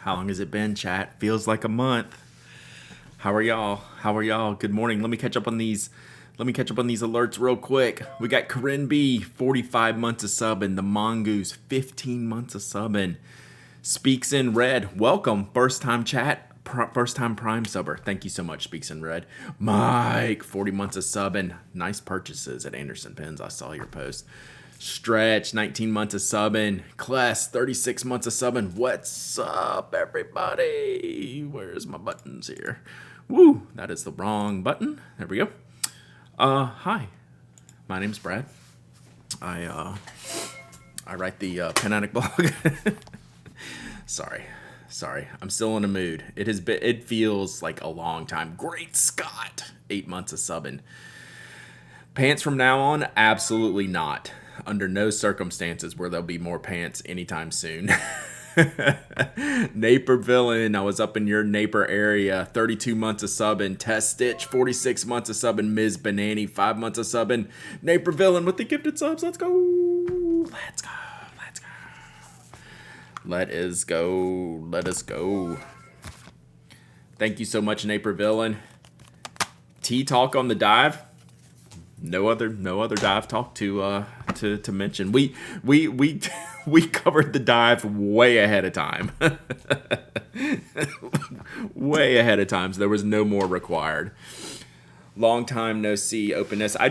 How long has it been, chat? Feels like a month. How are y'all? How are y'all? Good morning. Let me catch up on these. Let me catch up on these alerts real quick. We got Corinne B, 45 months of subbing. The Mongoose, 15 months of subbing. Speaks in Red, welcome. First time chat. First time Prime subber. Thank you so much, Speaks in Red. Mike, 40 months of subbing. Nice purchases at Anderson Pens. I saw your post. Stretch, 19 months of subbing. Kless, 36 months of subbing. What's up, everybody? Where's my buttons here? Woo, that is the wrong button. There we go. Hi. My name's Brad. I write the Pen Addict blog. Sorry. I'm still in a mood. It feels like a long time. Great Scott. 8 months of subbing. Pants from now on? Absolutely not. Under no circumstances where there'll be more pants anytime soon. Naper Villain, I was up in your Naper area. 32 months of subbing. Test Stitch, 46 months of subbing. Ms. Banani, 5 months of subbing. Naper Villain with the gifted subs. Let's go. Let us go. Thank you so much, Naper Villain. Talk on the dive. No other dive talk to mention. We covered the dive way ahead of time. Way ahead of time. So there was no more required. Long time no see openness. I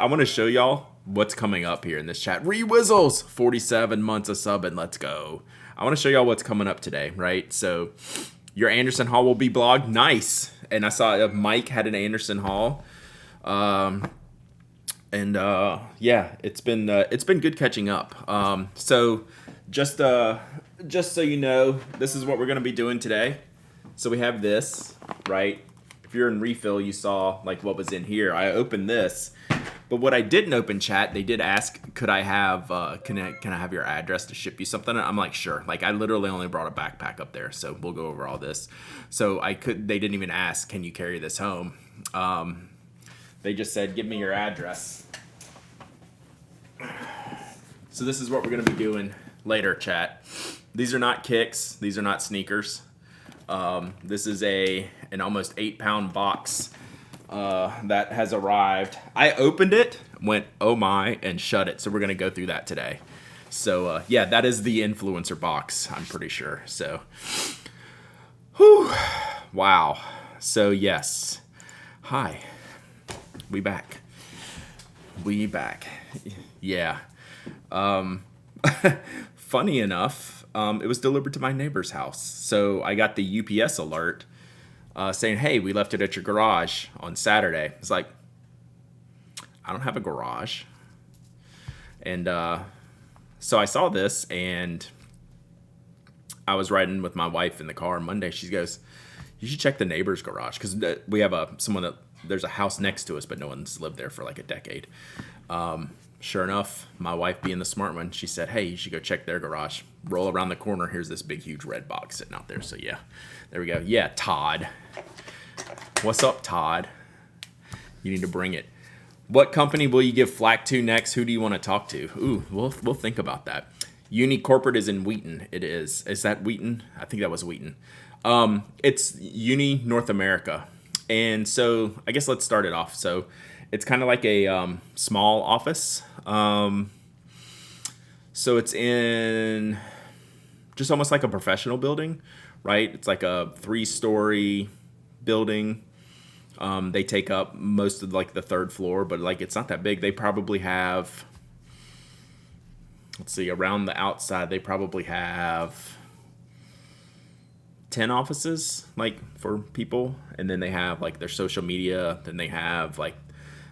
want to show y'all what's coming up here in this chat. Rewizzles, 47 months of subbing. Let's go. I want to show y'all what's coming up today, right? So your Anderson Hall will be blog. Nice. And I saw Mike had an Anderson Hall. Yeah, it's been good catching up. So just so you know, this is what we're gonna be doing today. So we have this, right? If you're in refill, you saw like what was in here. I opened this, but what I didn't open, chat, they did ask, could I have can I have your address to ship you something? I'm like, sure. Like I literally only brought a backpack up there, so we'll go over all this. So they didn't even ask, can you carry this home? They just said, give me your address. So this is what we're going to be doing later, chat. These are not kicks. These are not sneakers. This is an almost 8-pound box that has arrived. I opened it, went, oh my, and shut it. So we're going to go through that today. So, yeah, that is the influencer box, I'm pretty sure. So, whew, wow. So, yes. Hi. We back. Yeah. Funny enough, it was delivered to my neighbor's house. So I got the UPS alert saying, hey, we left it at your garage on Saturday. It's like, I don't have a garage. And so I saw this, and I was riding with my wife in the car Monday. She goes, you should check the neighbor's garage, because we have there's a house next to us, but no one's lived there for like a decade. Sure enough, my wife being the smart one, she said, hey, you should go check their garage. Roll around the corner. Here's this big, huge red box sitting out there. So, yeah, there we go. Yeah, Todd. What's up, Todd? You need to bring it. What company will you give flack to next? Who do you want to talk to? Ooh, we'll think about that. Uni Corporate is in Wheaton. It is. Is that Wheaton? I think that was Wheaton. It's Uni North America. And so I guess let's start it off. So it's kind of like a small office. So it's in just almost like a professional building, right? It's like a 3-story building. They take up most of like the 3rd floor, but like it's not that big. They probably have, let's see, around the outside, they probably have 10 offices like for people, and then they have like their social media, then they have like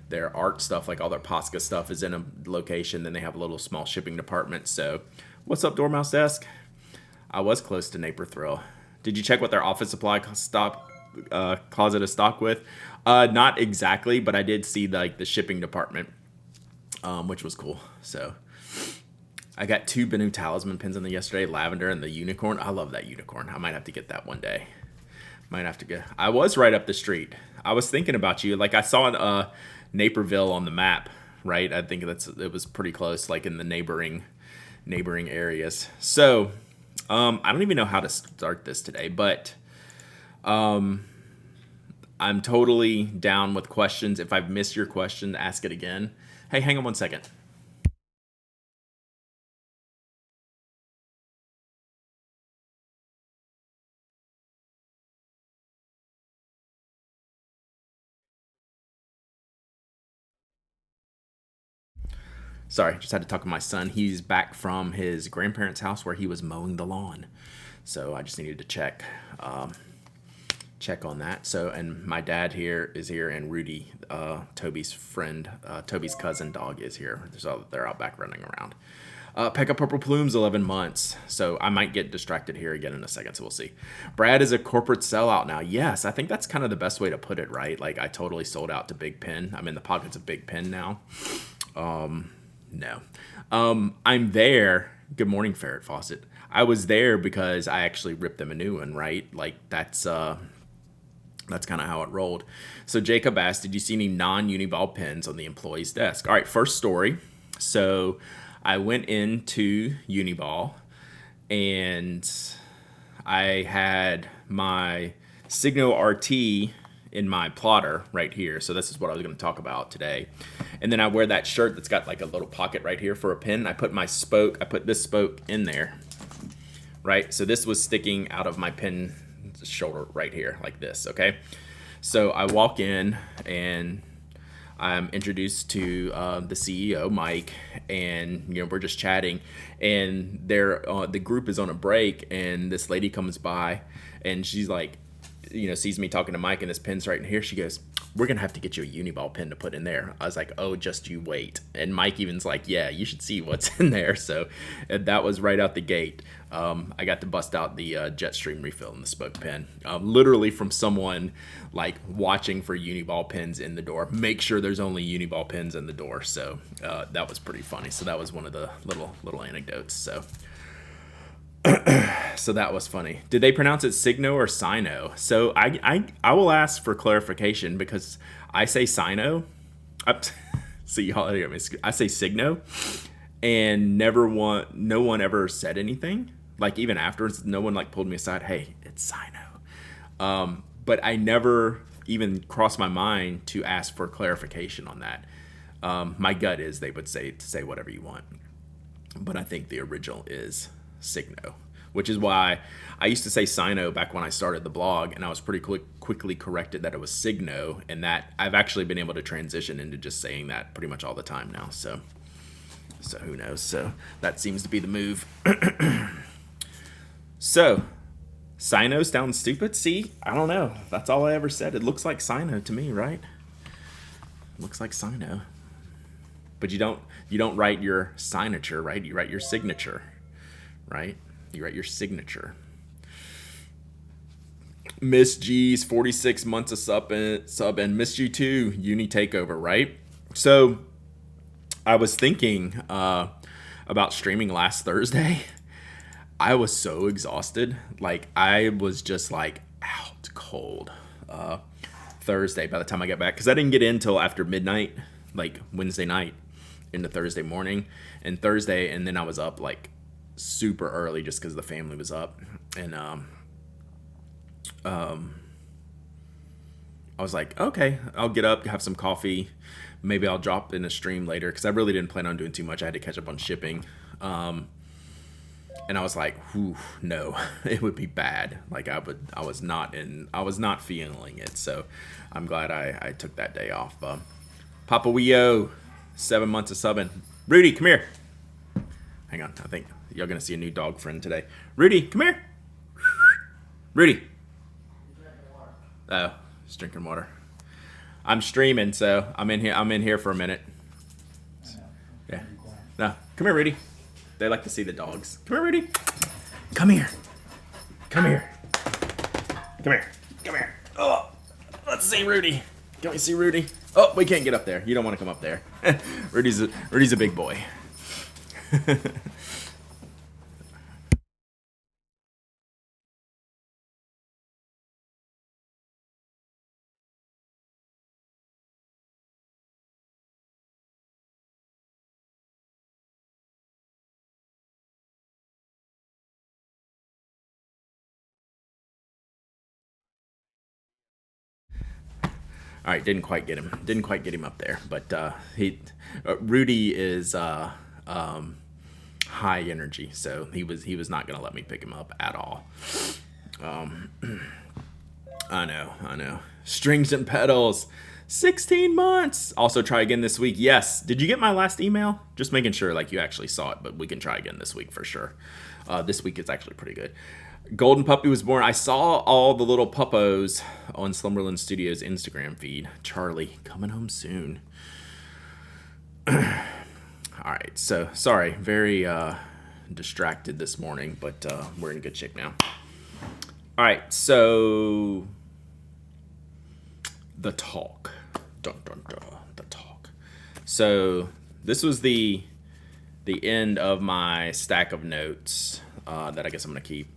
their art stuff, like all their Posca stuff is in a location, then they have a little small shipping department. So what's up, Dormouse Desk? I was close to Naper Thrill. Did you check what their office supply closet is stocked with? Not exactly, but I did see the shipping department, which was cool. So I got 2 Benu Talisman pins in there yesterday, lavender and the unicorn. I love that unicorn. I might have to get that one day. I was right up the street. I was thinking about you. Like I saw Naperville on the map, right? I think it was pretty close, like in the neighboring areas. So I don't even know how to start this today, but I'm totally down with questions. If I've missed your question, ask it again. Hey, hang on one second. Sorry, just had to talk to my son. He's back from his grandparents' house where he was mowing the lawn. So I just needed to check on that. So, and my dad here is here, and Rudy, Toby's friend, Toby's cousin dog is here. So they're out back running around. Pekka Purple Plume's 11 months, so I might get distracted here again in a second, so we'll see. Brad is a corporate sellout now. Yes, I think that's kind of the best way to put it, right? Like, I totally sold out to Big Pen. I'm in the pockets of Big Pen now. No. I'm there. Good morning, Ferret Fawcett. I was there because I actually ripped them a new one, right? Like, that's kind of how it rolled. So Jacob asked, did you see any non-Uni-ball pens on the employee's desk? All right, first story. So I went into Uni-ball and I had my Signo RT in my plotter right here. So this is what I was going to talk about today. And then I wear that shirt that's got like a little pocket right here for a pin. I put this spoke in there, right? So this was sticking out of my pin shoulder right here like this, okay? So I walk in and I'm introduced to the CEO, Mike, and we're just chatting, and the group is on a break, and this lady comes by, and she's like, sees me talking to Mike, and this pin's right in here. She goes, we're gonna have to get you a Uni-ball pin to put in there. I was like, oh, just you wait. And Mike even's like, yeah, you should see what's in there. So that was right out the gate. I got to bust out the Jetstream refill in the spoke pen, literally from someone like watching for Uni-ball pins in the door. Make sure there's only Uni-ball pins in the door. So that was pretty funny. So that was one of the little anecdotes. So that was funny. Did they pronounce it Signo or Sino? So I will ask for clarification because I say Sino. See y'all hear me. I say Signo, and no one ever said anything. Like even afterwards, no one like pulled me aside. Hey, it's Sino. But I never even crossed my mind to ask for clarification on that. My gut is they would say to say whatever you want, but I think the original is Signo, which is why I used to say Sino back when I started the blog, and I was pretty quickly corrected that it was Signo, and that I've actually been able to transition into just saying that pretty much all the time now. So who knows? So that seems to be the move. So Sino sounds stupid. See, I don't know. That's all I ever said. It looks like Sino to me, right? Looks like Sino. But you don't write your signature, right? You write your signature, right? You write your signature. Miss G's 46 months of sub and missed you too. Uni takeover, right? So I was thinking about streaming last Thursday. I was so exhausted. Like I was just like out cold Thursday by the time I got back, because I didn't get in till after midnight, like Wednesday night into Thursday morning and Thursday, and then I was up like super early just because the family was up, and I was like, okay, I'll get up, have some coffee, maybe I'll drop in a stream later, because I really didn't plan on doing too much. I had to catch up on shipping, and I was like, whew, no, it would be bad. Like I was not feeling it. So I'm glad I took that day off. Papa Weo, 7 months of subbing. Rudy, come here. Hang on, I think you're gonna see a new dog friend today. Rudy, come here. Rudy. Oh, he's drinking water. I'm streaming, so I'm in here for a minute. Yeah. No, come here, Rudy. They like to see the dogs. Come here, Rudy. Come here. Come here. Come here. Come here. Oh, let's see Rudy. Can we see Rudy? Oh, we can't get up there. You don't want to come up there. Rudy's a big boy. All right, didn't quite get him. Didn't quite get him up there, but Rudy is high energy, so he was not gonna let me pick him up at all. I know. Strings and pedals. 16 months. Also try again this week. Yes. Did you get my last email? Just making sure like you actually saw it, but we can try again this week for sure. This week is actually pretty good. Golden Puppy was born. I saw all the little puppos on Slumberland Studios Instagram feed. Charlie coming home soon. All right. So sorry, very distracted this morning, but we're in good shape now. All right. So the talk. Dun, dun, dun, the talk. So this was the end of my stack of notes that I guess I'm gonna keep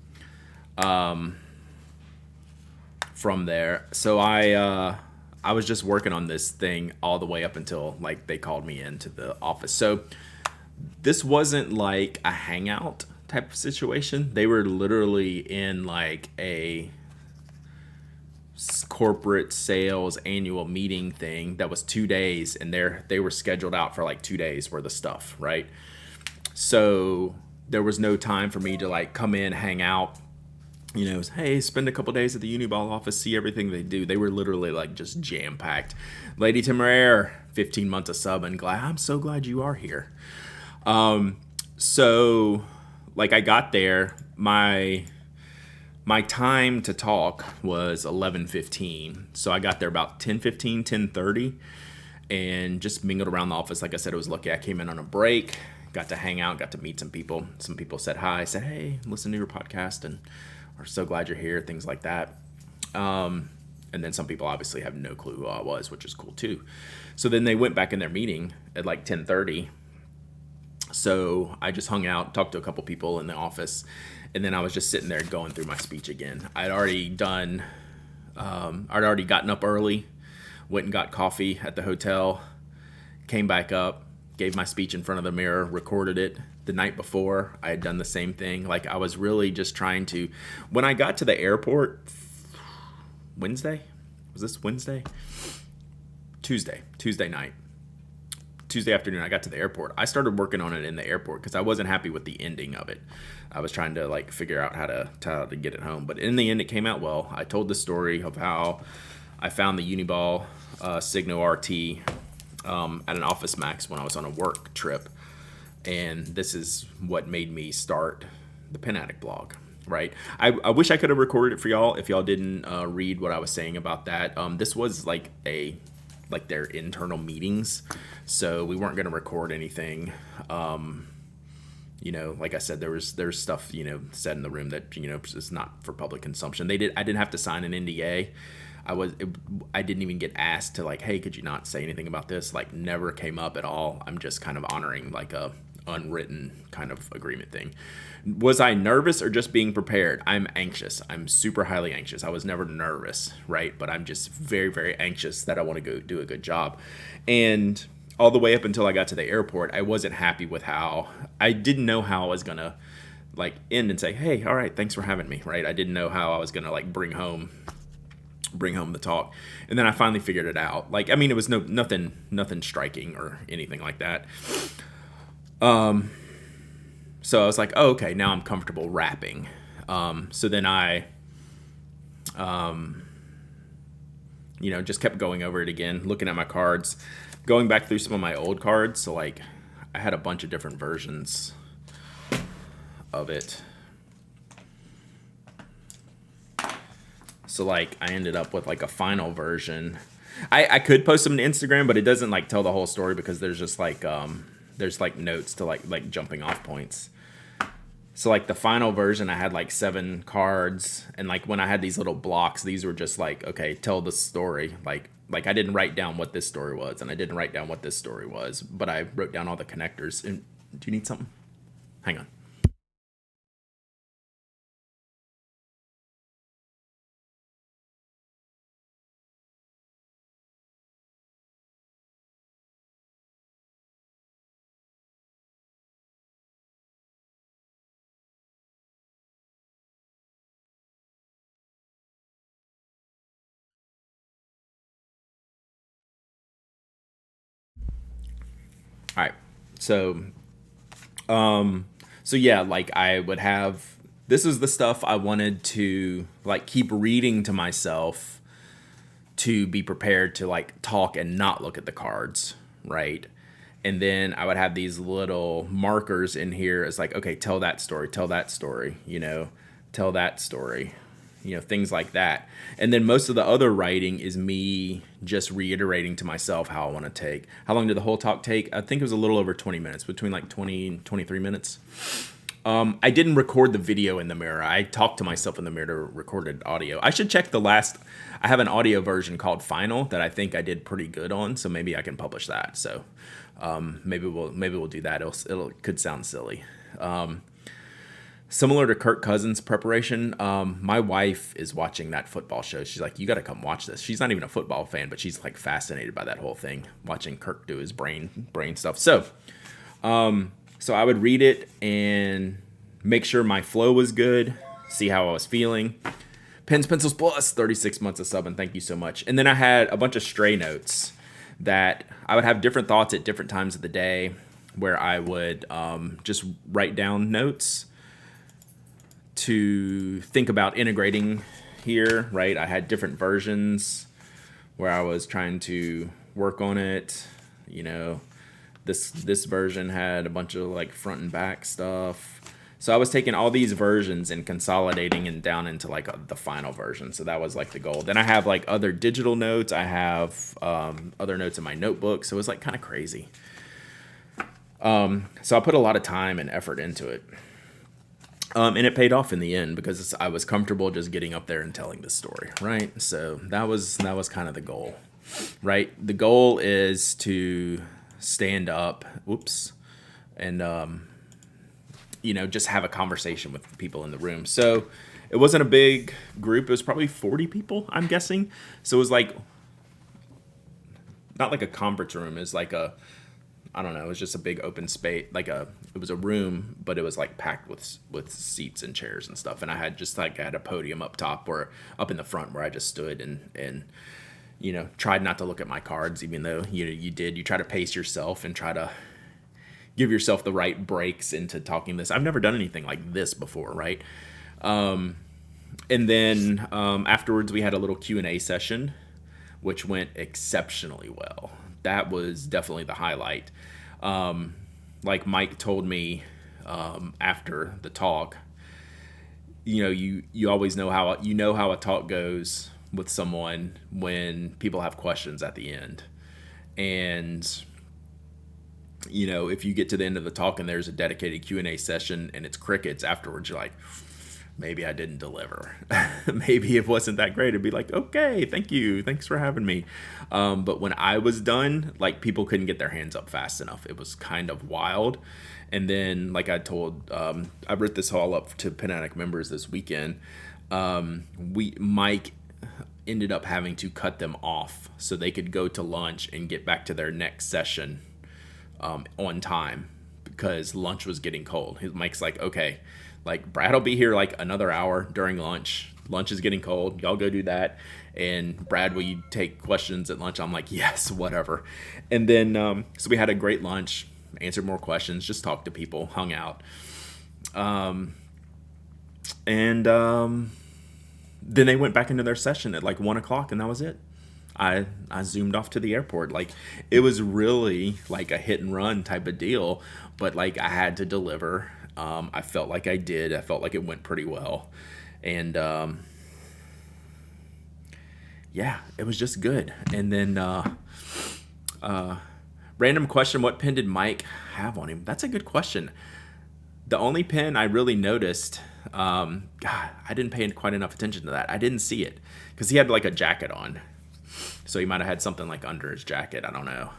from there. So I was just working on this thing all the way up until like they called me into the office. So this wasn't like a hangout type of situation. They were literally in like a corporate sales annual meeting thing that was 2 days, and they were scheduled out for like 2 days worth of stuff, right? So there was no time for me to like come in, hang out, hey, spend a couple days at the Uni-ball office, see everything they do. They were literally like just jam packed. Lady Temeraire, 15 months of sub, and I'm so glad you are here. So like I got there, my time to talk was 11:15. So I got there about 10:15, 10:30, and just mingled around the office. Like I said, it was lucky I came in on a break, got to hang out, got to meet some people. Some people said hi, said, hey, listen to your podcast and are so glad you're here, things like that. And then some people obviously have no clue who I was, which is cool too. So then they went back in their meeting at like 10:30. So I just hung out, talked to a couple people in the office, and then I was just sitting there going through my speech again. I'd already gotten up early, went and got coffee at the hotel, came back up, gave my speech in front of the mirror, recorded it. The night before, I had done the same thing. Like I was really just trying to, when I got to the airport, Wednesday? Was this Wednesday? Tuesday night. Tuesday afternoon, I got to the airport. I started working on it in the airport because I wasn't happy with the ending of it. I was trying to like figure out how to get it home, but in the end, it came out well. I told the story of how I found the Uni-ball Signo RT at an Office Max when I was on a work trip, and this is what made me start the Pen Addict blog. Right. I wish I could have recorded it for y'all if y'all didn't read what I was saying about that. This was like their internal meetings, so we weren't going to record anything. Like I said, there's stuff said in the room that is not for public consumption. I didn't have to sign an NDA. I didn't even get asked to like, hey, could you not say anything about this? Like, never came up at all. I'm just kind of honoring like a unwritten kind of agreement thing. Was I nervous or just being prepared? I'm anxious. I'm super highly anxious. I was never nervous, right? But I'm just very, very anxious that I want to go do a good job. And all the way up until I got to the airport, I wasn't happy with how I didn't know how I was gonna like end and say, hey, all right, thanks for having me, right? I didn't know how I was gonna like bring home the talk. And then I finally figured it out. Like, I mean, it was nothing striking or anything like that. So I was like, oh, okay, now I'm comfortable rapping. So then I, just kept going over it again, looking at my cards, going back through some of my old cards. So like I had a bunch of different versions of it. So like I ended up with like a final version. I could post them to Instagram, but it doesn't like tell the whole story because there's just like there's like notes to like jumping off points. So like the final version, I had like 7 cards, and like when I had these little blocks, these were just like, okay, tell the story. Like I didn't write down what this story was, and I didn't write down what this story was, but I wrote down all the connectors. And do you need something? Hang on. All right. So, um, so yeah, like I would have, this is the stuff I wanted to like keep reading to myself to be prepared to like talk and not look at the cards, right? And then I would have these little markers in here as like, okay, tell that story, tell that story, things like that. And then most of the other writing is me just reiterating to myself how I want to take. How long did the whole talk take? I think it was a little over 20 minutes, between like 20 and 23 minutes. I didn't record the video in the mirror. I talked to myself in the mirror to recorded audio. I should check the last. I have an audio version called Final that I think I did pretty good on, so maybe I can publish that. So maybe we'll do that. It could sound silly. Similar to Kirk Cousins' preparation, my wife is watching that football show. She's like, "You got to come watch this." She's not even a football fan, but she's like fascinated by that whole thing, watching Kirk do his brain stuff. So I would read it and make sure my flow was good, see how I was feeling. Pens, Pencils Plus, 36 months of sub, and thank you so much. And then I had a bunch of stray notes that I would have different thoughts at different times of the day where I would just write down notes to think about integrating here, right? I had different versions where I was trying to work on it, This version had a bunch of like front and back stuff. So I was taking all these versions and consolidating and down into like the final version. So that was like the goal. Then I have like other digital notes. I have other notes in my notebook. So it was like kind of crazy. So I put a lot of time and effort into it. And it paid off in the end because I was comfortable just getting up there and telling this story, right? So that was kind of the goal, right? The goal is to stand up, and just have a conversation with the people in the room. So it wasn't a big group. It was probably 40 people, I'm guessing. So it was like, not like a conference room. It was like I don't know, it was just a big open space. It was a room, but it was like packed with seats and chairs and stuff. And I had a podium up top or up in the front where I just stood and tried not to look at my cards, even though, you try to pace yourself and try to give yourself the right breaks into talking this. I've never done anything like this before, right? And then afterwards we had a little Q&A session, which went exceptionally well. That was definitely the highlight. Like Mike told me after the talk, you always know how a talk goes with someone when people have questions at the end. And if you get to the end of the talk and there's a dedicated Q&A session and it's crickets afterwards, you're like, maybe I didn't deliver. Maybe it wasn't that great. It'd be like, okay, thank you. Thanks for having me. But when I was done, like people couldn't get their hands up fast enough. It was kind of wild. And then, like I told, I wrote this all up to Penattic members this weekend. Mike ended up having to cut them off so they could go to lunch and get back to their next session on time because lunch was getting cold. Mike's like, okay, like Brad will be here like another hour during lunch. Lunch is getting cold. Y'all go do that. And Brad, will you take questions at lunch? I'm like, yes, whatever. And then, so we had a great lunch, answered more questions, just talked to people, hung out. Then they went back into their session at like 1:00 and that was it. I zoomed off to the airport. Like it was really like a hit and run type of deal, but like I had to deliver. I felt like I did. I felt like it went pretty well. And yeah, it was just good. And then random question, what pen did Mike have on him? That's a good question. The only pen I really noticed, God, I didn't pay quite enough attention to that. I didn't see it because he had like a jacket on. So he might have had something like under his jacket. I don't know.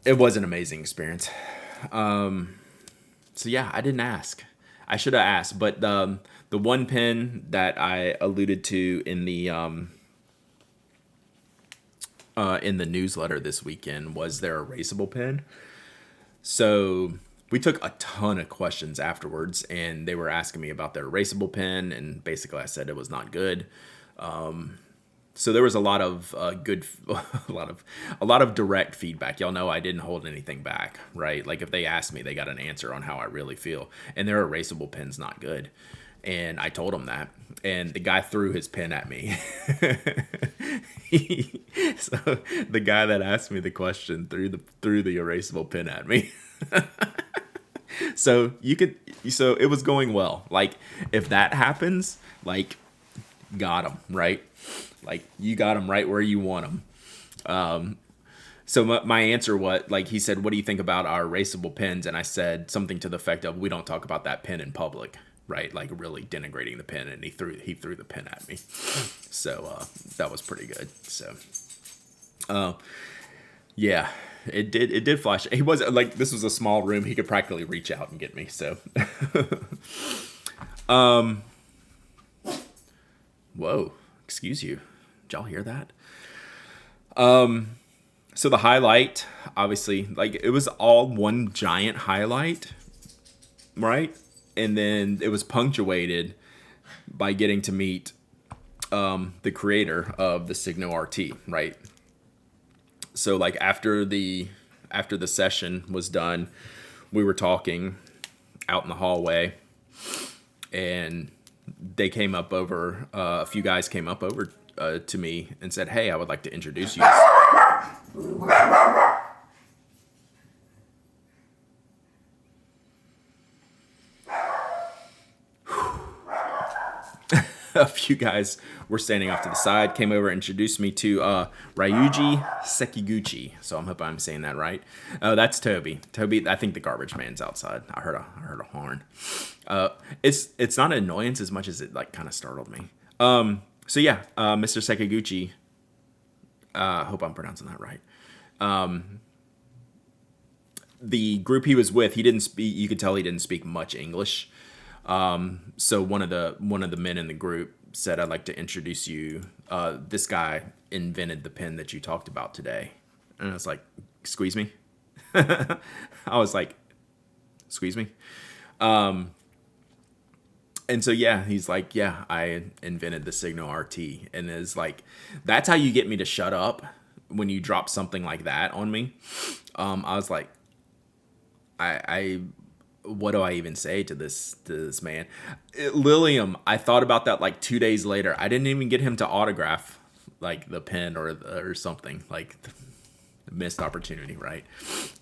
It was an amazing experience. So yeah, I didn't ask. I should have asked, but the one pen that I alluded to in the newsletter this weekend was their erasable pen. So we took a ton of questions afterwards, and they were asking me about their erasable pen, and basically I said it was not good. So there was a lot of good, a lot of direct feedback. Y'all know I didn't hold anything back, right? Like if they asked me, they got an answer on how I really feel. And their erasable pen's not good, and I told him that. And the guy threw his pen at me. So the guy that asked me the question threw the erasable pen at me. So so it was going well. Like if that happens, like got him right. Like you got him right where you want him. So my answer, like he said, what do you think about our erasable pens? And I said something to the effect of, we don't talk about that pen in public, right? Like really denigrating the pen, and he threw the pen at me. So that was pretty good. So yeah, it did flash. He wasn't like, this was a small room. He could practically reach out and get me. So whoa, excuse you. Did y'all hear that? So the highlight, obviously, like it was all one giant highlight, right? And then it was punctuated by getting to meet the creator of the Signo RT, right? So like after the session was done, we were talking out in the hallway, and they came up over, a few guys came up over to me and said, "Hey, I would like to introduce you." A few guys were standing off to the side, came over and introduced me to Ryuji Sekiguchi. So I'm hoping I'm saying that right. Oh, that's Toby. Toby, I think the garbage man's outside. I heard a horn. It's not an annoyance as much as it like kind of startled me. So yeah, Mr. Sekiguchi. Hope I'm pronouncing that right. The group he was with, he didn't speak. You could tell he didn't speak much English. So one of the men in the group said, "I'd like to introduce you. This guy invented the pen that you talked about today." And I was like, "Squeeze me." I was like, "Squeeze me." And so yeah, he's like, "Yeah, I invented the Signo RT," and is like, that's how you get me to shut up when you drop something like that on me. I was like, I what do I even say to this man? Lilium, I thought about that like 2 days later. I didn't even get him to autograph like the pen or something. Like missed opportunity, right?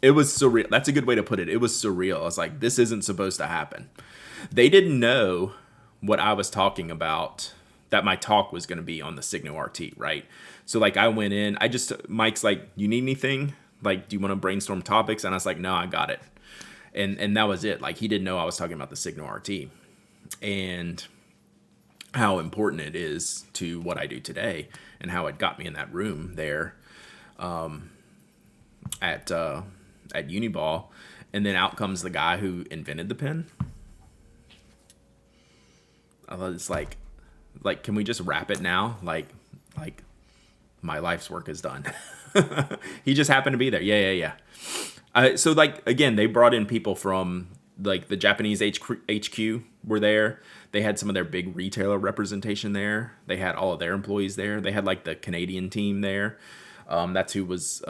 It was surreal. That's a good way to put it. It was surreal. I was like, this isn't supposed to happen. They didn't know what I was talking about, that my talk was going to be on the Signo RT, right? So like I went in, Mike's like, "You need anything? Like, do you want to brainstorm topics?" And I was like, "No, I got it." And that was it. Like he didn't know I was talking about the Signo RT and how important it is to what I do today, and how it got me in that room there at Uni-ball. And then out comes the guy who invented the pen. I was like, can we just wrap it now? Like my life's work is done. He just happened to be there. Yeah. So like again, they brought in people from like the Japanese HQ were there. They had some of their big retailer representation there. They had all of their employees there. They had like the Canadian team there. That's who was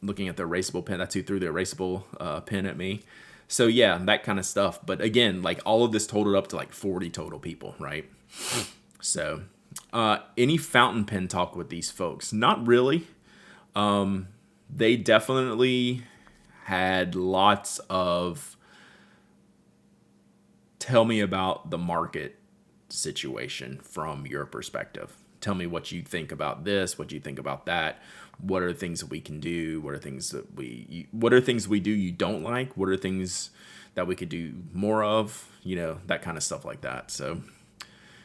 looking at the erasable pen. That's who threw the erasable pen at me. So yeah, that kind of stuff. But again, like all of this totaled up to like 40 total people, right? So any fountain pen talk with these folks? Not really. They definitely had lots of tell me about the market situation from your perspective. Tell me what you think about this, what you think about that. What are things that we can do? What are things we do you don't like? What are things that we could do more of? You know, that kind of stuff like that. So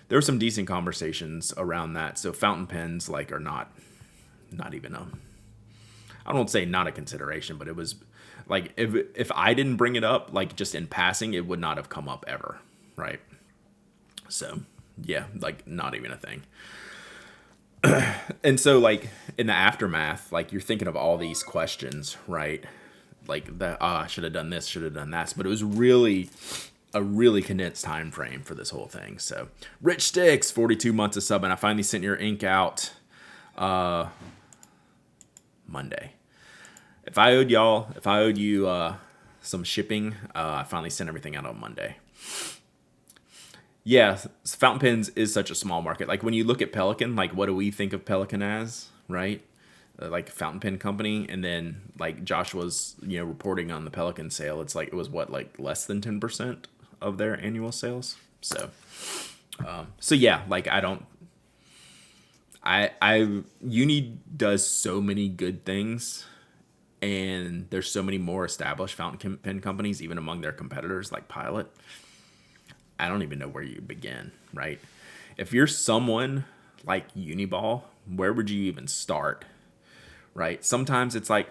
there were some decent conversations around that. So fountain pens like are not even I don't say not a consideration, but it was like if I didn't bring it up, like just in passing, it would not have come up ever, right? So yeah, like not even a thing. And so like in the aftermath, like you're thinking of all these questions, right? Like I should have done this, should have done that. But it was really a really condensed time frame for this whole thing. So Rich Sticks, 42 months of sub, and I finally sent your ink out. Monday. If I owed you some shipping, I finally sent everything out on Monday. Yeah, fountain pens is such a small market. Like when you look at Pelican, like what do we think of Pelican as, right? Like fountain pen company, and then like Josh was, reporting on the Pelican sale. It's like it was what, like less than 10% of their annual sales. So yeah, like Uni does so many good things, and there's so many more established fountain pen companies, even among their competitors like Pilot. I don't even know where you begin, right? If you're someone like Uni-ball, where would you even start, right? Sometimes it's like,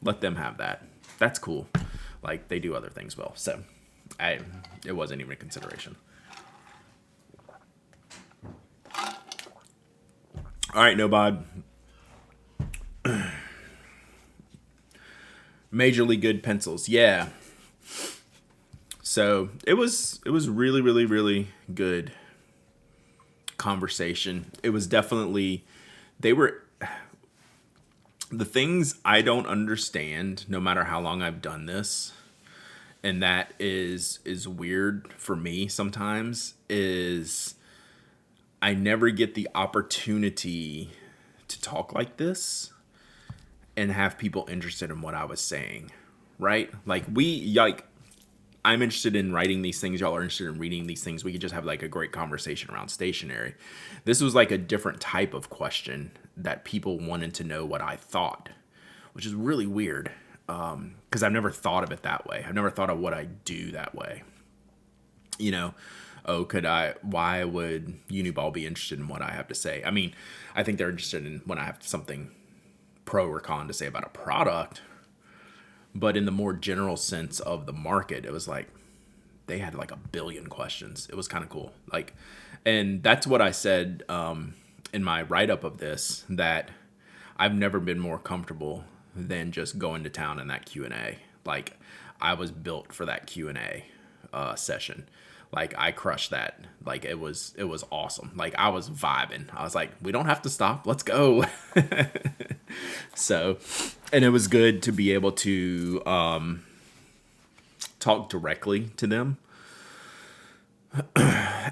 let them have that. That's cool. Like they do other things well. So it wasn't even a consideration. All right, Nobod. Majorly good pencils. Yeah. So it was really, really, really good conversation. It was definitely, they were, the things I don't understand, no matter how long I've done this, and that is weird for me sometimes, is I never get the opportunity to talk like this and have people interested in what I was saying, right? I'm interested in writing these things. Y'all are interested in reading these things. We could just have like a great conversation around stationery. This was like a different type of question that people wanted to know what I thought, which is really weird, because I've never thought of it that way. I've never thought of what I do that way. Why would Uni-ball be interested in what I have to say? I mean, I think they're interested in when I have something pro or con to say about a product, but in the more general sense of the market, it was like they had like a billion questions. It was kind of cool. And that's what I said in my write-up of this, that I've never been more comfortable than just going to town in that Q&A. Like I was built for that Q&A session. Like I crushed that. Like it was awesome. Like I was vibing. I was like, we don't have to stop. Let's go. So, and it was good to be able to talk directly to them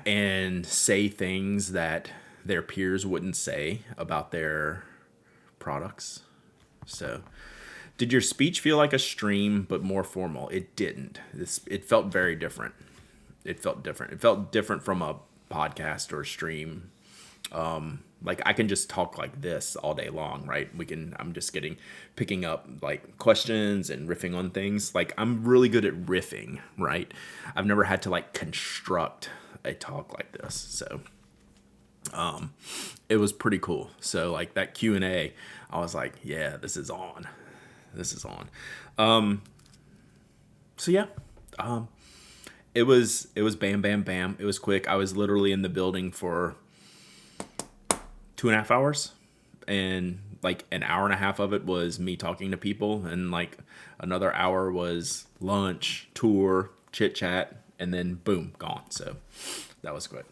and say things that their peers wouldn't say about their products. So, did your speech feel like a stream but more formal? It didn't. It felt very different. It felt different. It felt different from a podcast or a stream. Like I can just talk like this all day long, right? I'm just picking up like questions and riffing on things. Like I'm really good at riffing, right? I've never had to like construct a talk like this. So, it was pretty cool. So like that Q&A, I was like, yeah, this is on. This is on. So yeah, it was bam, bam, bam. It was quick. I was literally in the building for 2.5 hours, and like an hour and a half of it was me talking to people, and like another hour was lunch, tour, chit chat, and then boom, gone. So that was good.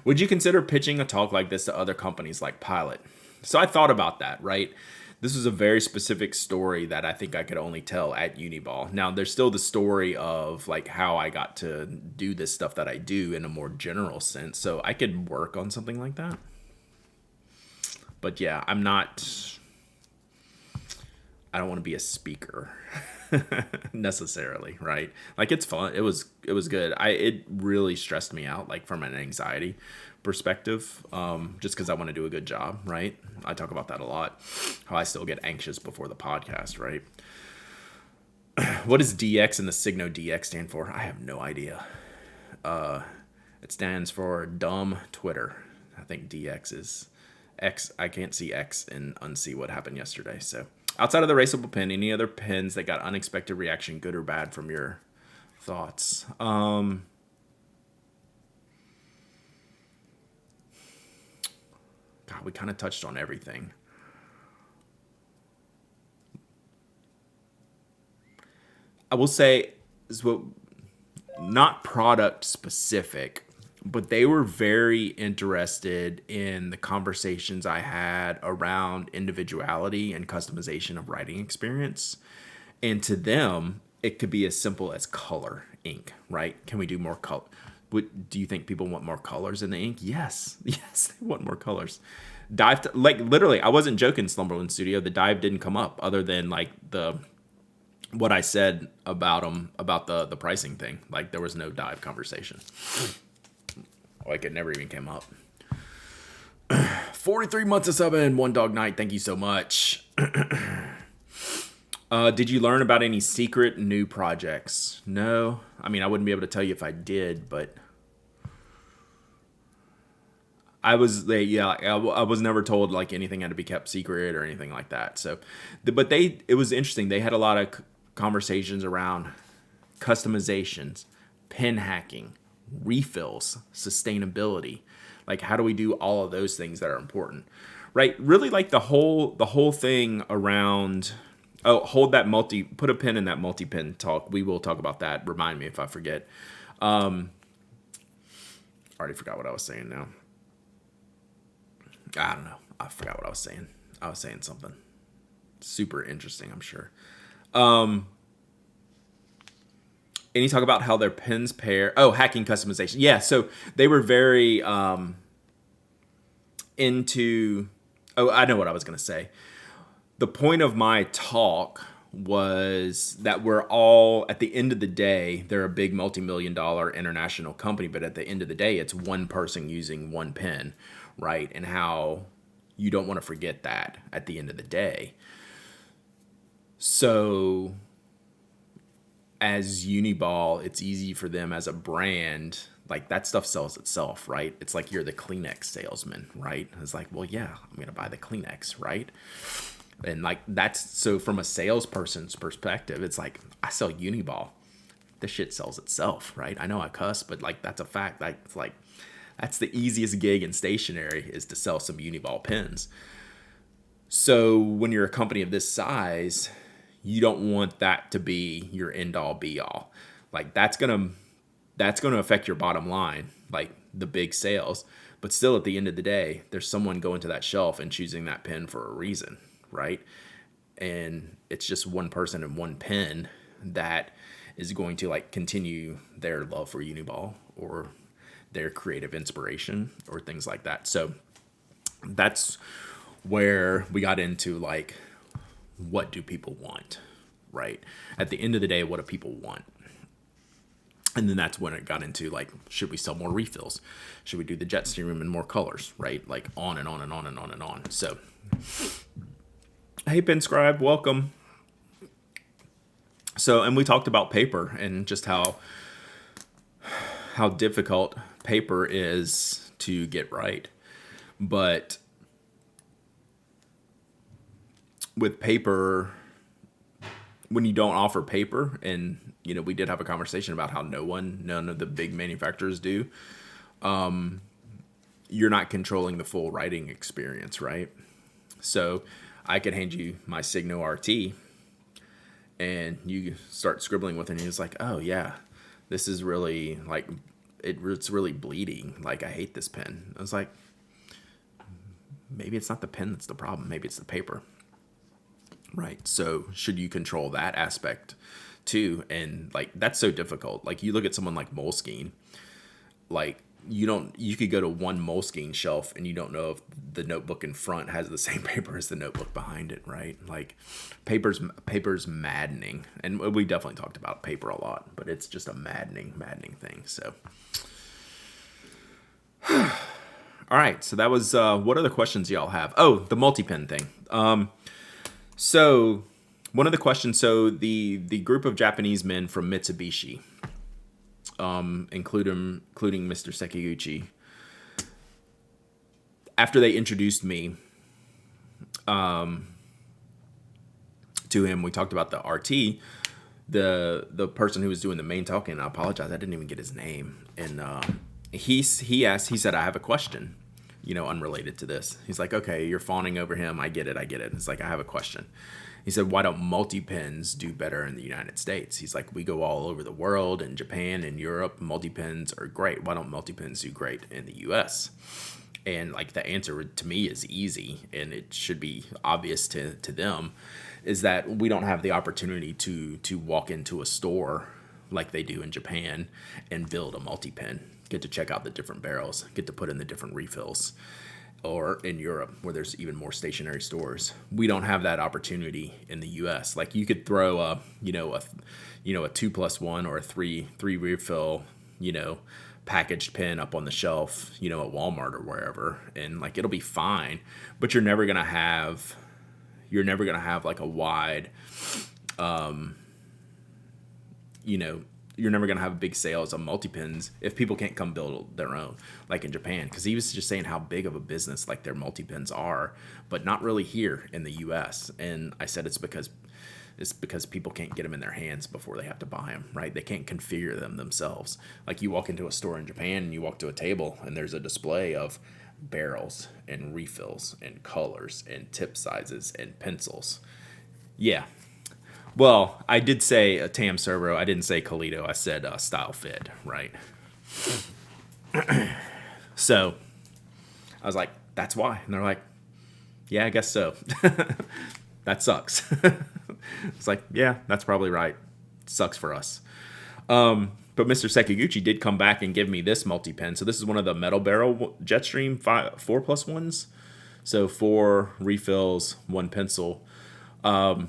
Would you consider pitching a talk like this to other companies like Pilot? So I thought about that, right? This was a very specific story that I think I could only tell at Uni-ball. Now, there's still the story of like how I got to do this stuff that I do in a more general sense. So I could work on something like that. But yeah, I don't want to be a speaker necessarily, right? Like it's fun. It was good. It really stressed me out, like from an anxiety perspective, just because I want to do a good job, right? I talk about that a lot. How I still get anxious before the podcast, right? What does DX and the Signo DX stand for? I have no idea. It stands for dumb Twitter. I think DX is X. I can't see X and unsee what happened yesterday. So outside of the raceable pen, any other pens that got unexpected reaction, good or bad, from your thoughts? God, we kind of touched on everything. I will say, not product specific. but they were very interested in the conversations I had around individuality and customization of writing experience. And to them, it could be as simple as color ink, right? Can we do more color? Do you think people want more colors in the ink? Yes. Yes, they want more colors. Dive, like literally, I wasn't joking, Slumberland Studio. The dive didn't come up other than like what I said about them, about the pricing thing. Like there was no dive conversation. Like it never even came up. 43 months of subbing, One Dog Night. Thank you so much. Did you learn about any secret new projects? No. I mean, I wouldn't be able to tell you if I did, but I was never told like anything had to be kept secret or anything like that. So, but it was interesting. They had a lot of conversations around customizations, pen hacking, refills, sustainability. Like, how do we do all of those things that are important, right? Really, like the whole thing around. Oh, put a pin in that multi-pin talk. We will talk about that. Remind me if I forget. Already forgot what I was saying now. I don't know. I forgot what I was saying. I was saying something super interesting, I'm sure. And you talk about how their pins pair. Oh, hacking customization. Yeah, so they were very into. Oh, I know what I was going to say. The point of my talk was that we're all, at the end of the day, they're a big multi-million-dollar international company, but at the end of the day, it's one person using one pen, right? And how you don't want to forget that at the end of the day. So as Uni-ball, it's easy for them as a brand, like that stuff sells itself, right? It's like you're the Kleenex salesman, right? It's like, well, yeah, I'm going to buy the Kleenex, right? And like that's so from a salesperson's perspective, it's like I sell Uni-ball. This shit sells itself, right? I know I cuss, but like that's a fact. Like it's like that's the easiest gig in stationery is to sell some Uni-ball pens. So when you're a company of this size, you don't want that to be your end all be all. Like that's gonna affect your bottom line, like the big sales. But still, at the end of the day, there's someone going to that shelf and choosing that pen for a reason. Right? And it's just one person and one pen that is going to like continue their love for Uni-ball or their creative inspiration or things like that. So that's where we got into like, what do people want? Right? At the end of the day, what do people want? And then that's when it got into like, should we sell more refills? Should we do the jet stream in more colors? Right? Like on and on and on and on and on. So hey, Pinscribe, welcome. So, and we talked about paper and just how difficult paper is to get right. But with paper, when you don't offer paper, and you know, we did have a conversation about how none of the big manufacturers do. You're not controlling the full writing experience, right? So I could hand you my Signo RT and you start scribbling with it and it's like, oh yeah, this is really like, it's really bleeding. Like I hate this pen. I was like, maybe it's not the pen that's the problem. Maybe it's the paper, right? So should you control that aspect too? And like, that's so difficult. Like you look at someone like Moleskine, like, you could go to one Moleskine shelf and you don't know if the notebook in front has the same paper as the notebook behind it, right? Like paper's maddening. And we definitely talked about paper a lot, but it's just a maddening thing. So, all right. So that was, what other questions y'all have? Oh, the multi-pen thing. So one of the questions, so the group of Japanese men from Mitsubishi, including Mr. Sekiguchi. After they introduced me to him, we talked about the RT. The person who was doing the main talking, I apologize, I didn't even get his name. And he said, I have a question, you know, unrelated to this. He's like, okay, you're fawning over him. I get it. It's like, I have a question. He said, why don't multi-pins do better in the United States? He's like, we go all over the world, in Japan and Europe, multi-pins are great. Why don't multi-pins do great in the US? And like the answer to me is easy, and it should be obvious to them, is that we don't have the opportunity to walk into a store like they do in Japan and build a multi-pin. Get to check out the different barrels, get to put in the different refills. Or in Europe, where there's even more stationary stores, we don't have that opportunity in the U.S. Like you could throw a 2+1 or a three refill, packaged pen up on the shelf, at Walmart or wherever, and like it'll be fine. But you're never gonna have like a wide, you're never going to have big sales of multi-pins if people can't come build their own, like in Japan. Because he was just saying how big of a business like their multi-pins are, but not really here in the U.S. And I said it's because people can't get them in their hands before they have to buy them, right? They can't configure them themselves. Like you walk into a store in Japan and you walk to a table and there's a display of barrels and refills and colors and tip sizes and pencils. Yeah. Well, I did say a Tam Servo. I didn't say Colito. I said style fit, right? So I was like, that's why. And they're like, yeah, I guess so. That sucks. It's like, yeah, that's probably right. Sucks for us. But Mr. Sekiguchi did come back and give me this multi-pen. So this is one of the metal barrel Jetstream 4+1s. So 4 refills, 1 pencil.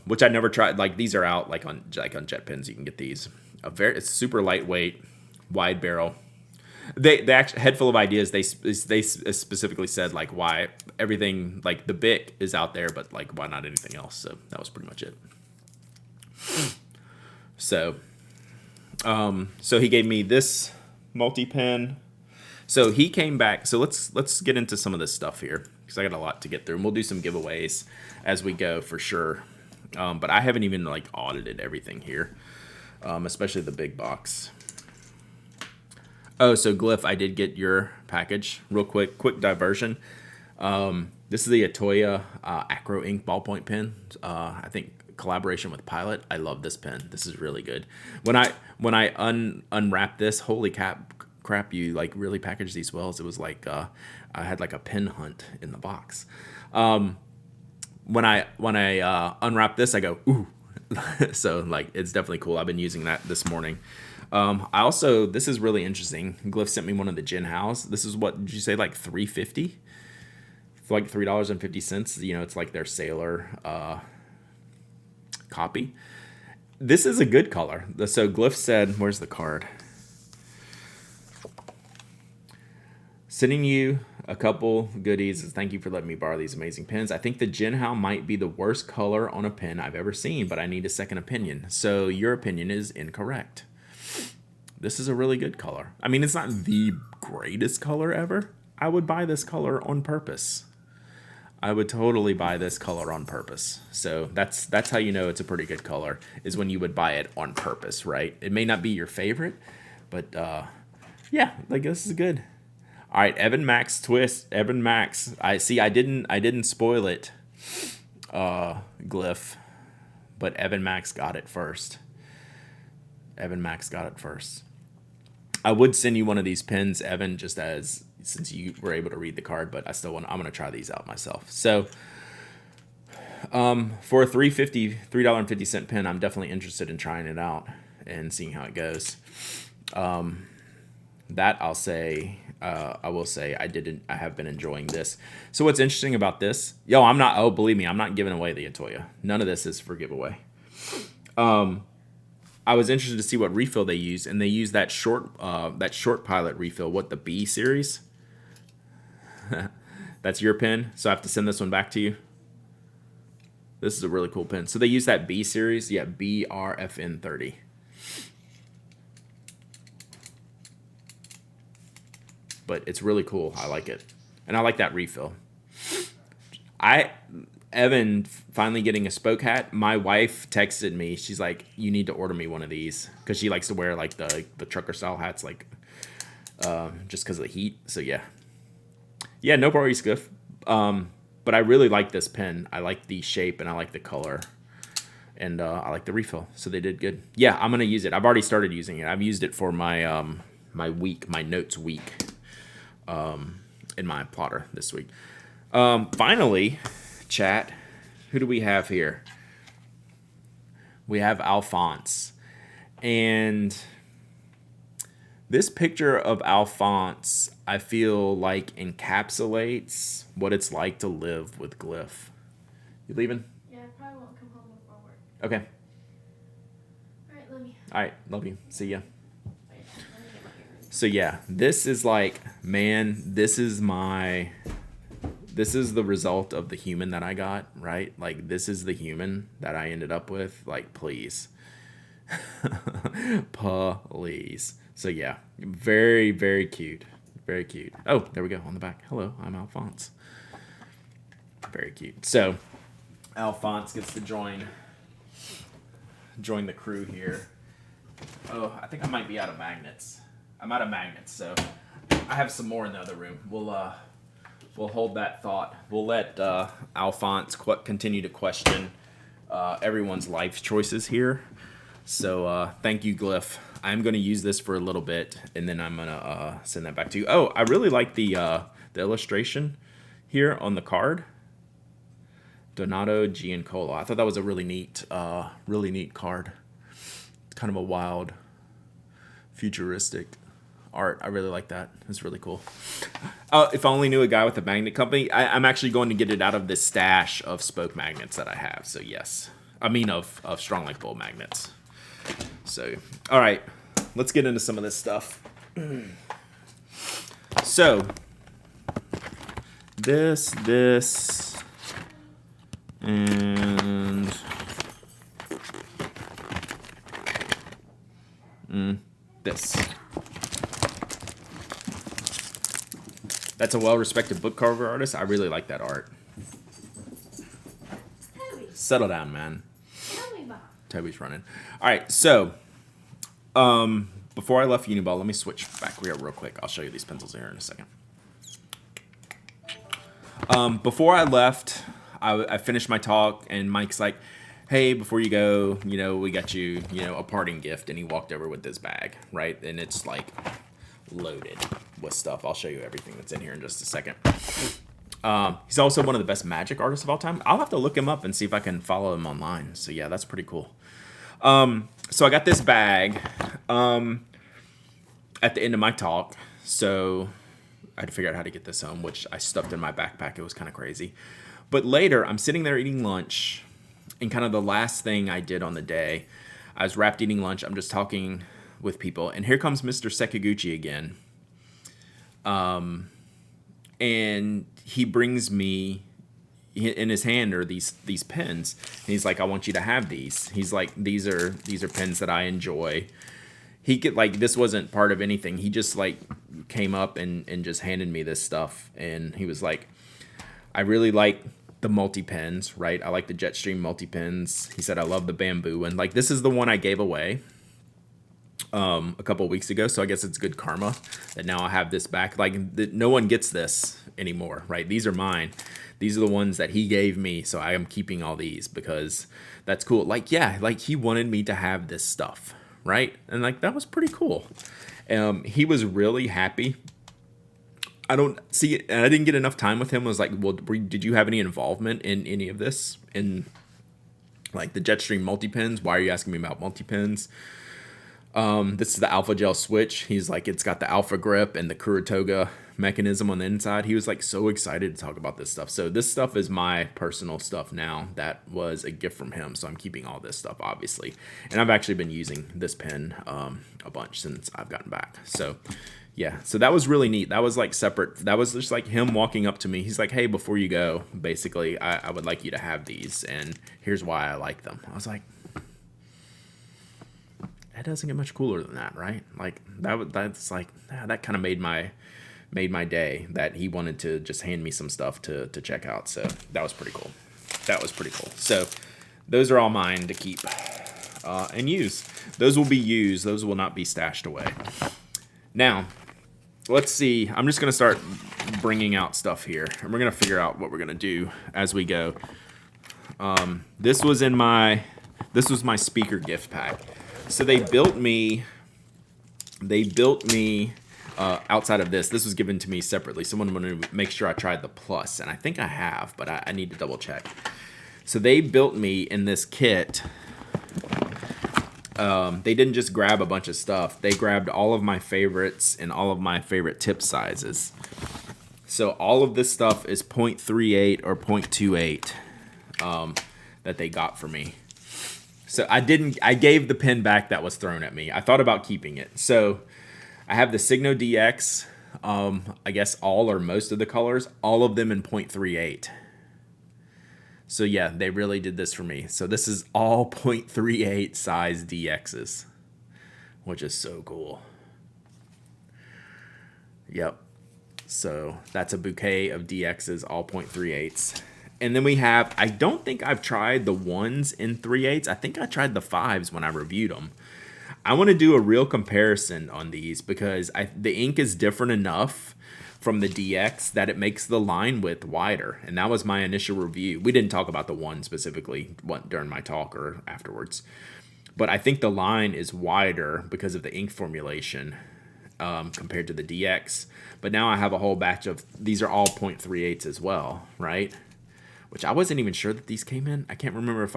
Which I never tried. Like these are out like on jet pens. You can get these. It's super lightweight, wide barrel. They actually head full of ideas. They specifically said like why everything like the Bic is out there, but like why not anything else? So that was pretty much it. So he gave me this multi pen. So he came back. So let's get into some of this stuff here because I got a lot to get through. And we'll do some giveaways as we go for sure. But I haven't even like audited everything here, especially the big box. Oh, so Glyph, I did get your package. Real quick diversion. This is the Atoya Acro Ink ballpoint pen. I think collaboration with Pilot. I love this pen. This is really good. When I unwrapped this, holy crap, you like really packaged these well. It was like I had like a pen hunt in the box. When I unwrap this, I go ooh. So like it's definitely cool. I've been using that this morning. This is really interesting. Glyph sent me one of the Jin Hows. This is what did you say, like $3.50? It's like $3.50. It's like their Sailor copy. This is a good color. So Glyph said, where's the card? Sending you a couple goodies. Thank you for letting me borrow these amazing pens. I think the Jinhao might be the worst color on a pen I've ever seen, but I need a second opinion. So your opinion is incorrect. This is a really good color. I mean, it's not the greatest color ever. I would buy this color on purpose. I would totally buy this color on purpose. So that's how you know it's a pretty good color, is when you would buy it on purpose, right? It may not be your favorite, but yeah, like this is good. All right, Evan Max twist. Evan Max. I didn't spoil it, Glyph, but Evan Max got it first. Evan Max got it first. I would send you one of these pens, Evan, since you were able to read the card, but I'm gonna try these out myself. So, for a $3.50 pen, I'm definitely interested in trying it out and seeing how it goes. That I will say I have been enjoying this. So what's interesting about this? Believe me, I'm not giving away the Atoya. None of this is for giveaway. I was interested to see what refill they use, and they use that short Pilot refill. What, the B series? That's your pen, so I have to send this one back to you. This is a really cool pen. So they use that B series, yeah, BRFN30. But it's really cool. I like it, and I like that refill. Evan finally getting a spoke hat. My wife texted me. She's like, "You need to order me one of these," because she likes to wear like the trucker style hats, like just because of the heat. So yeah, no worries, Skiff. But I really like this pen. I like the shape and I like the color. And I like the refill, so they did good. Yeah, I'm gonna use it. I've already started using it. I've used it for my my notes week, in my plotter this week. Finally, chat, who do we have here? We have Alphonse, and this picture of Alphonse, I feel like encapsulates what it's like to live with Glyph. You leaving? Yeah, I probably won't come home before work. Okay. Alright, love you. Alright, love you. See ya. Wait, let me get my earrings. So yeah, this is like, man, this is the result of the human that I got, right? Like, this is the human that I ended up with. Like, please. Please. So yeah, very, very cute. Very cute. Oh, there we go on the back. Hello, I'm Alphonse. Very cute. So Alphonse gets to join the crew here. Oh, I think I might be out of magnets. I'm out of magnets, so I have some more in the other room. We'll hold that thought. We'll let Alphonse continue to question everyone's life choices here. So thank you, Glyph. I'm going to use this for a little bit, and then I'm going to send that back to you. Oh, I really like the illustration here on the card. Donato Giancola. I thought that was a really neat card. It's kind of a wild, futuristic art. I really like that. It's really cool. If I only knew a guy with a magnet company, I'm actually going to get it out of this stash of spoke magnets that I have. So yes, I mean of strong like bull magnets. So, all right, let's get into some of this stuff. So, this, and this. That's a well-respected book cover artist. I really like that art. Toby, Settle down, man. tell me about. Toby's running. All right, so before I left Uni-ball, let me switch back here real quick. I'll show you these pencils here in a second. Before I left, I finished my talk, and Mike's like, hey, before you go, we got you, a parting gift. And he walked over with this bag, right? And it's like loaded with stuff. I'll show you everything that's in here in just a second. He's also one of the best magic artists of all time. I'll have to look him up and see if I can follow him online. So yeah, that's pretty cool. So I got this bag at the end of my talk. So I had to figure out how to get this home, which I stuffed in my backpack. It was kind of crazy. But later, I'm sitting there eating lunch, and kind of the last thing I did on the day, I was wrapped eating lunch. I'm just talking with people, and here comes Mr. Sekiguchi again. And he brings me, in his hand are these pens. And he's like, I want you to have these. He's like, these are pens that I enjoy. He could, like, this wasn't part of anything. He just like came up and just handed me this stuff. And he was like, I really like the multi pens, right? I like the Jetstream multi pens. He said, I love the bamboo. And like, this is the one I gave away a couple of weeks ago. So I guess it's good karma that now I have this back. Like, no one gets this anymore, right? These are mine. These are the ones that he gave me. So I am keeping all these because that's cool. Like, yeah, like he wanted me to have this stuff, right? And like, that was pretty cool. He was really happy. I don't see it, and I didn't get enough time with him. I was like, well, did you have any involvement in any of this? In like the Jetstream multi-pins? Why are you asking me about multi-pins? This is the Alpha Gel switch. He's like, it's got the Alpha grip and the Kuratoga mechanism on the inside. He was like so excited to talk about this stuff. So this stuff is my personal stuff now. That was a gift from him. So I'm keeping all this stuff, obviously. And I've actually been using this pen a bunch since I've gotten back. So yeah, so that was really neat. That was like separate. That was just like him walking up to me. He's like, hey, before you go, basically, I would like you to have these. And here's why I like them. I was like, that doesn't get much cooler than that, right? Like that's like, that kind of made my day that he wanted to just hand me some stuff to check out. So that was pretty cool. That was pretty cool. So those are all mine to keep and use. Those will be used. Those will not be stashed away. Now, let's see. I'm just going to start bringing out stuff here. And we're going to figure out what we're going to do as we go. This was in my This was my speaker gift pack. So they built me. Outside of this. This was given to me separately. Someone wanted to make sure I tried the Plus, and I think I have, but I need to double check. So they built me in this kit. They didn't just grab a bunch of stuff. They grabbed all of my favorites and all of my favorite tip sizes. So all of this stuff is 0.38 or 0.28 that they got for me. So I gave the pen back that was thrown at me. I thought about keeping it. So I have the Signo DX, I guess all or most of the colors, all of them in 0.38. So yeah, they really did this for me. So this is all 0.38 size DXs, which is so cool. Yep. So that's a bouquet of DXs, all 0.38s. And then we have, I don't think I've tried the 1s in 3/8. I think I tried the 5s when I reviewed them. I want to do a real comparison on these because the ink is different enough from the DX that it makes the line width wider. And that was my initial review. We didn't talk about the 1 specifically during my talk or afterwards. But I think the line is wider because of the ink formulation compared to the DX. But now I have a whole batch of, these are all 0.38s as well, right? Which I wasn't even sure that these came in. I can't remember if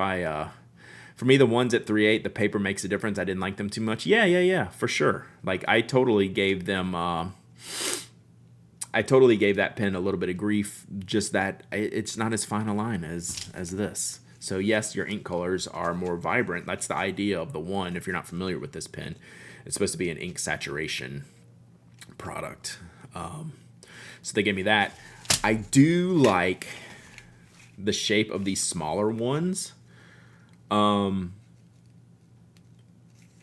for me, the ones at 3/8, the paper makes a difference. I didn't like them too much. Yeah, for sure. Like I totally gave them, I totally gave that pen a little bit of grief. Just that it's not as fine a line as this. So yes, your ink colors are more vibrant. That's the idea of the 1. If you're not familiar with this pen, it's supposed to be an ink saturation product. So they gave me that. I do like the shape of these smaller ones.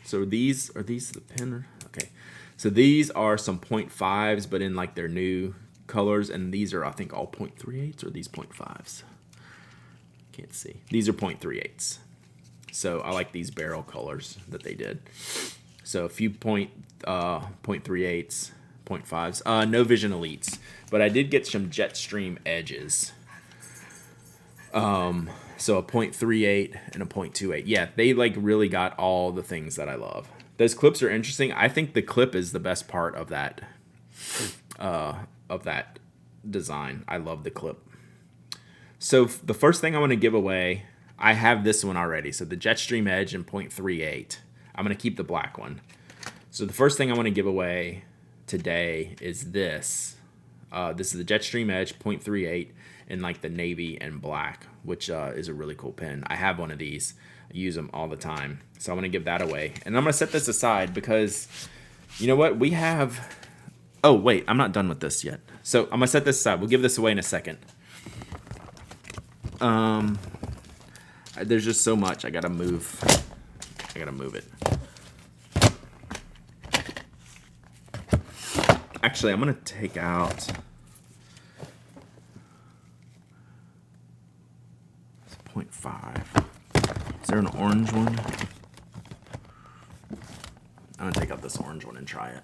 So these are the pen. Okay. So these are some 0.5s, but in like their new colors. And these are, I think, all 0.38s or these 0.5s. Can't see. These are 0.38s. So I like these barrel colors that they did. So a few 0.38s, 0.5s. No Vision Elites. But I did get some Jetstream edges. So a 0.38 and a 0.28. Yeah, they like really got all the things that I love. Those clips are interesting. I think the clip is the best part of that design. I love the clip. So the first thing I want to give away, I have this one already. So the Jetstream Edge in 0.38. I'm going to keep the black one. So the first thing I want to give away today is this. This is the Jetstream Edge 0.38 in like the navy and black, which is a really cool pen. I have one of these. I use them all the time. So I'm going to give that away. And I'm going to set this aside because, you know what? We have... Oh, wait. I'm not done with this yet. So I'm going to set this aside. We'll give this away in a second. There's just so much. I got to move it. Actually, I'm going to take out... 0.5. Is there an orange one? I'm going to take out this orange one and try it.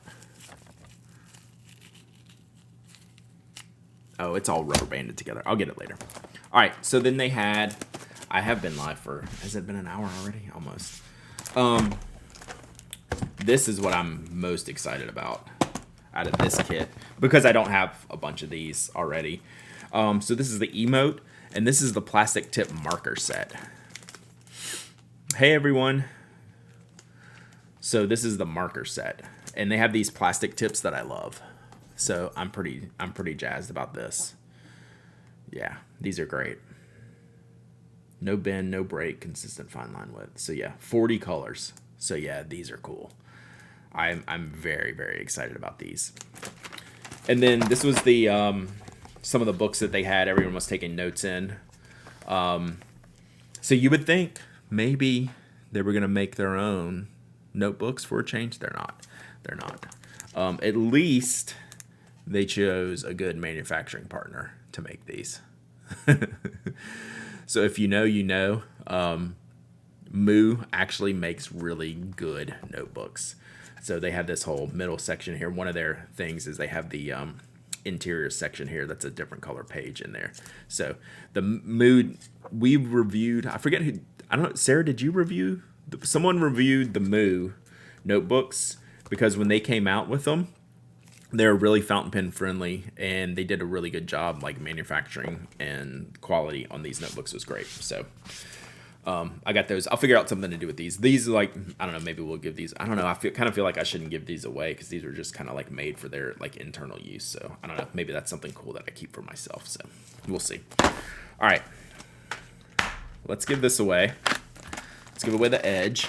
Oh, it's all rubber banded together. I'll get it later. All right, so then they had... I have been live for... Has it been an hour already? Almost. This is what I'm most excited about out of this kit because I don't have a bunch of these already. So this is the emote, and this is the plastic tip marker set. Hey everyone. So this is the marker set, and they have these plastic tips that I love. So I'm pretty jazzed about this. Yeah, these are great. No bend, no break, consistent fine line width. So yeah, 40 colors. So yeah, these are cool. I'm very, very excited about these. And then this was the some of the books that they had. Everyone was taking notes in. So you would think maybe they were gonna make their own notebooks for a change. They're not. They're not. At least they chose a good manufacturing partner to make these. So if you know, you know. Moo actually makes really good notebooks. So they have this whole middle section here. One of their things is they have the interior section here that's a different color page in there. So the Moo, we reviewed, I forget who, I don't know. Sarah, did you review? Someone reviewed the Moo notebooks because when they came out with them, they're really fountain pen friendly, and they did a really good job, like manufacturing and quality on these notebooks was great. So I got those. I'll figure out something to do with these. These are like, I don't know, maybe we'll give these. I don't know. Kind of feel like I shouldn't give these away because these are just kind of like made for their like internal use. So I don't know. Maybe that's something cool that I keep for myself. So we'll see. All right. Let's give this away. Let's give away the Edge.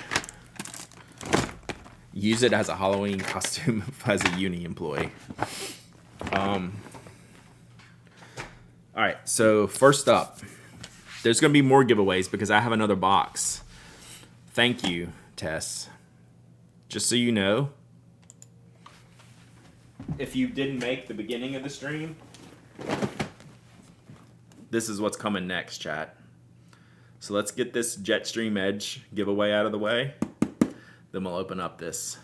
Use it as a Halloween costume as a uni employee. All right, so first up, there's going to be more giveaways because I have another box. Thank you, Tess. Just so you know, if you didn't make the beginning of the stream, this is what's coming next, chat. So let's get this Jetstream Edge giveaway out of the way. Then we'll open up this.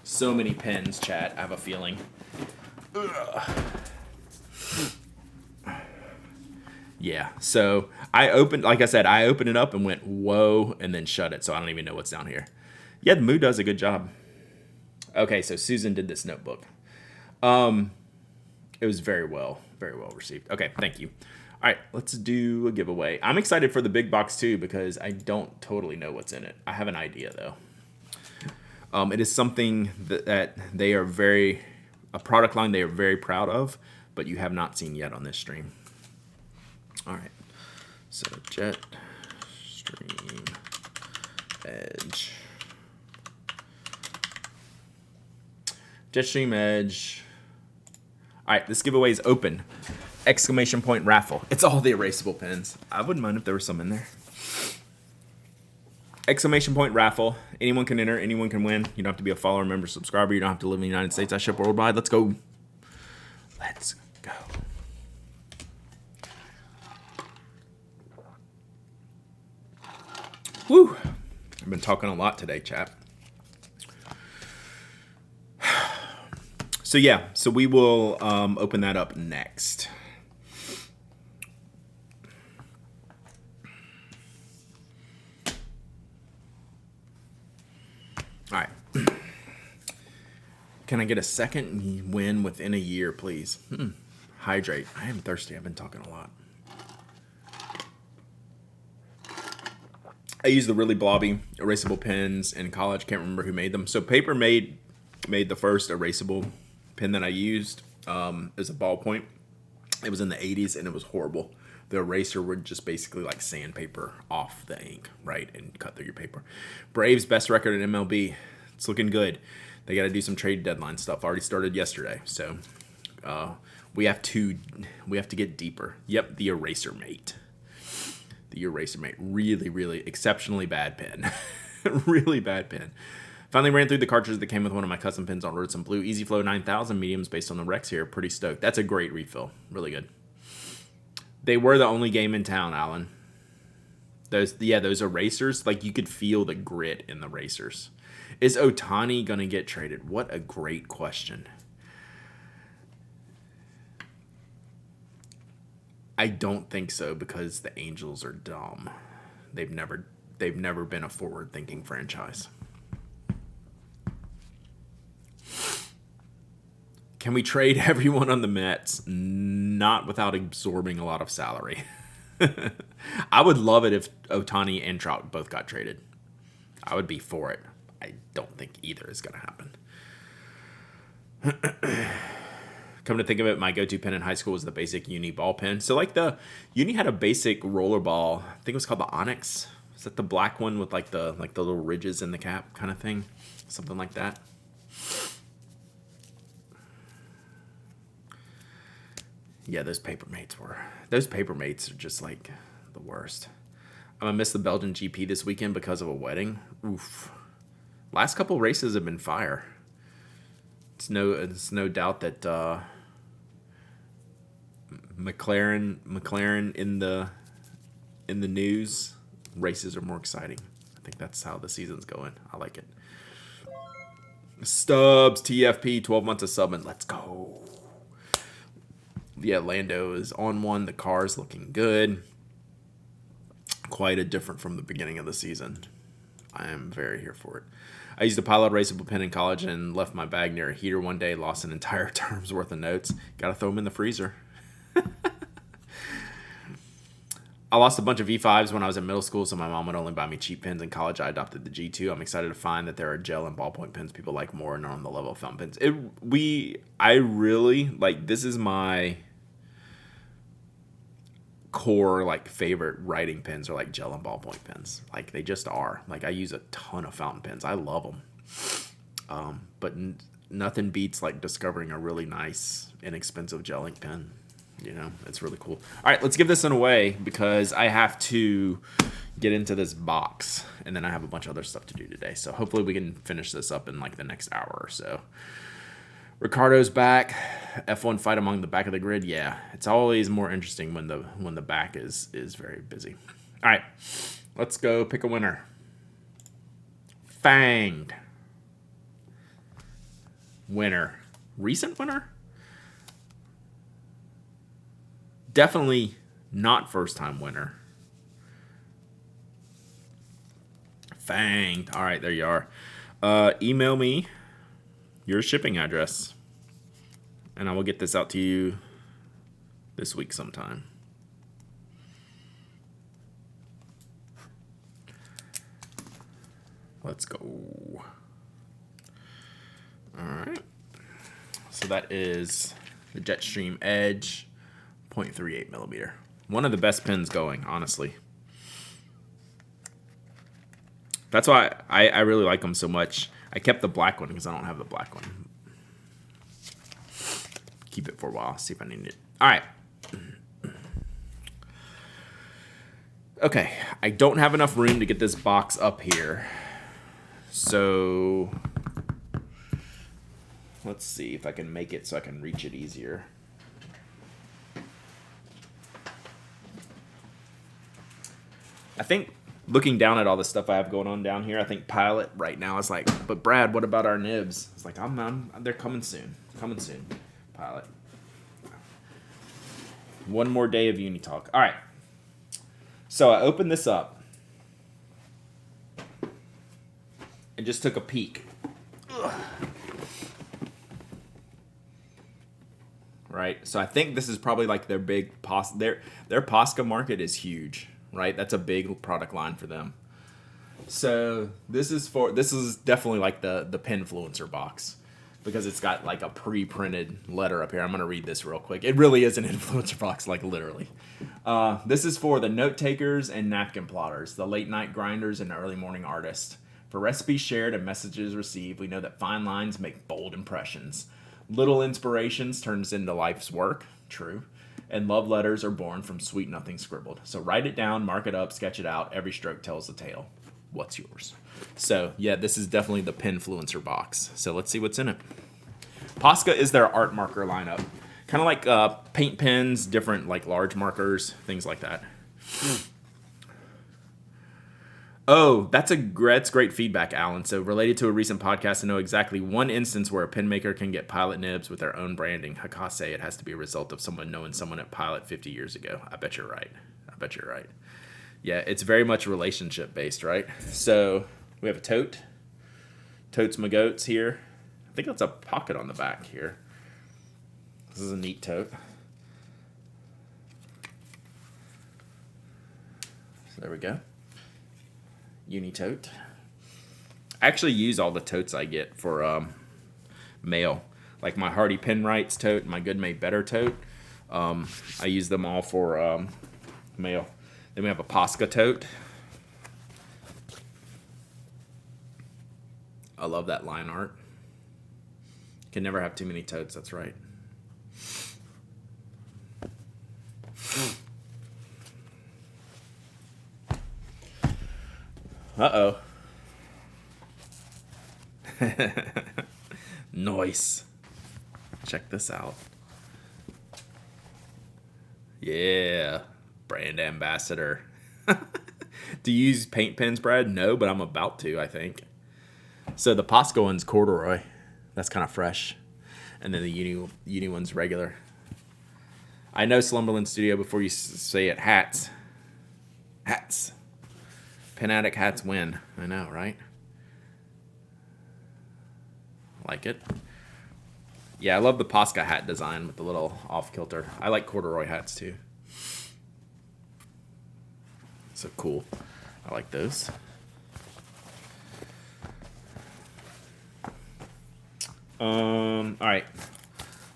So many pens, chat. I have a feeling. Ugh. Yeah. So I opened, like I said, I opened it up and went, whoa, and then shut it. So I don't even know what's down here. Yeah, the Moo does a good job. Okay, so Susan did this notebook. It was very well received. Okay, thank you. All right, let's do a giveaway. I'm excited for the big box too because I don't totally know what's in it. I have an idea though. It is something that they are a product line they are very proud of, but you have not seen yet on this stream. All right, so Jetstream Edge. Jetstream Edge. All right, this giveaway is open. Exclamation point raffle. It's all the erasable pens. I wouldn't mind if there was some in there. Exclamation point raffle. Anyone can enter. Anyone can win. You don't have to be a follower, member, subscriber. You don't have to live in the United States. I ship worldwide. Let's go. Let's go. Woo. I've been talking a lot today, chat. So yeah, so we will open that up next. All right. Can I get a second win within a year, please? Hydrate. I am thirsty. I've been talking a lot. I used the really blobby erasable pens in college. Can't remember who made them. So Paper made the first erasable pen that I used. It was a ballpoint. It was in the 80s, and it was horrible. The eraser would just basically like sandpaper off the ink, right, and cut through your paper. Braves best record in MLB. It's looking good. They got to do some trade deadline stuff. Already started yesterday, so we have to get deeper. Yep, the Eraser Mate. The Eraser Mate. Really, really exceptionally bad pen. Really bad pen. Finally ran through the cartridge that came with one of my custom pens on Road Some Blue. Easy Flow 9000 mediums based on the Rex here. Pretty stoked. That's a great refill. Really good. They were the only game in town, Alan. Those erasers, like you could feel the grit in the racers. Is Ohtani going to get traded? What a great question. I don't think so because the Angels are dumb. They've never been a forward-thinking franchise. Can we trade everyone on the Mets? Not without absorbing a lot of salary. I would love it if Ohtani and Trout both got traded. I would be for it. I don't think either is going to happen. Come to think of it, my go-to pen in high school was the basic Uni-ball pen. So like the Uni had a basic roller ball. I think it was called the Onyx. Is that the black one with like the little ridges in the cap kind of thing? Something like that. Yeah, those Paper Mates are just like the worst. I'm gonna miss the Belgian GP this weekend because of a wedding. Oof. Last couple races have been fire. It's no doubt that McLaren in the news. Races are more exciting. I think that's how the season's going. I like it. Stubbs TFP 12 months of subbing. Let's go. Yeah, Lando is on one. The car's looking good. quite a different from the beginning of the season. I am very here for it. I used a Pilot erasable pen in college and left my bag near a heater one day, lost an entire term's worth of notes. Gotta throw them in the freezer. I lost a bunch of V5s when I was in middle school, so my mom would only buy me cheap pens. In college, I adopted the G2. I'm excited to find that there are gel and ballpoint pens people like more and are on the level of fountain pens. I really, like, this is my core, like, favorite writing pens are, like, gel and ballpoint pens. Like, they just are. Like, I use a ton of fountain pens. I love them. But nothing beats, like, discovering a really nice, inexpensive gel ink pen. You know, it's really cool. All right, let's give this one away because I have to get into this box, and then I have a bunch of other stuff to do today. So hopefully we can finish this up in like the next hour or so. Ricardo's back. F1 fight among the back of the grid. Yeah, it's always more interesting when the back is very busy. All right, let's go pick a winner. Fanged. Winner. Recent winner? Definitely not first-time winner. Fanged. All right, there you are. Email me your shipping address, and I will get this out to you this week sometime. Let's go. All right. So that is the Jetstream Edge 0.38 millimeter. One of the best pens going, honestly. That's why I really like them so much. I kept the black one because I don't have the black one. Keep it for a while, see if I need it. All right. Okay, I don't have enough room to get this box up here. So let's see if I can make it so I can reach it easier. I think looking down at all the stuff I have going on down here, I think Pilot right now is like, but Brad, what about our nibs? It's like, they're coming soon. Coming soon, Pilot. One more day of Uni Talk. All right. So I opened this up and just took a peek. Ugh. Right? So I think this is probably like their big their Posca market is huge. Right, that's a big product line for them. So this is definitely like the Penfluencer box because it's got like a pre-printed letter up here. I'm gonna read this real quick. It really is an influencer box, like literally. This is for the note takers and napkin plotters, the late night grinders and early morning artists. For recipes shared and messages received, we know that fine lines make bold impressions. Little inspirations turns into life's work. True. And love letters are born from sweet nothing scribbled. So write it down, mark it up, sketch it out. Every stroke tells the tale. What's yours? So yeah, this is definitely the Penfluencer box. So let's see what's in it. Posca is their art marker lineup. Kind of like paint pens, different like large markers, things like that. Oh, that's great feedback, Alan. So related to a recent podcast, I know exactly one instance where a pen maker can get Pilot nibs with their own branding. Hakase, it has to be a result of someone knowing someone at Pilot 50 years ago. I bet you're right. Yeah, it's very much relationship based, right? So we have a tote. Totes my goats here. I think that's a pocket on the back here. This is a neat tote. So there we go. Uni tote. I actually use all the totes I get for mail, like my Hardy Penwrights tote, my Good Made Better tote. I use them all for mail. Then we have a Posca tote. I love that line art. Can never have too many totes. That's right. Uh-oh. Nice. Check this out. Yeah. Brand ambassador. Do you use paint pens, Brad? No, but I'm about to, I think. So the Posca one's corduroy. That's kind of fresh. And then the Uni one's regular. I know Slumberland Studio before you say it. Hats. Hats. Pen Addict hats win. I know, right? Like it. Yeah, I love the Posca hat design with the little off-kilter. I like corduroy hats too. So cool. I like those. All right.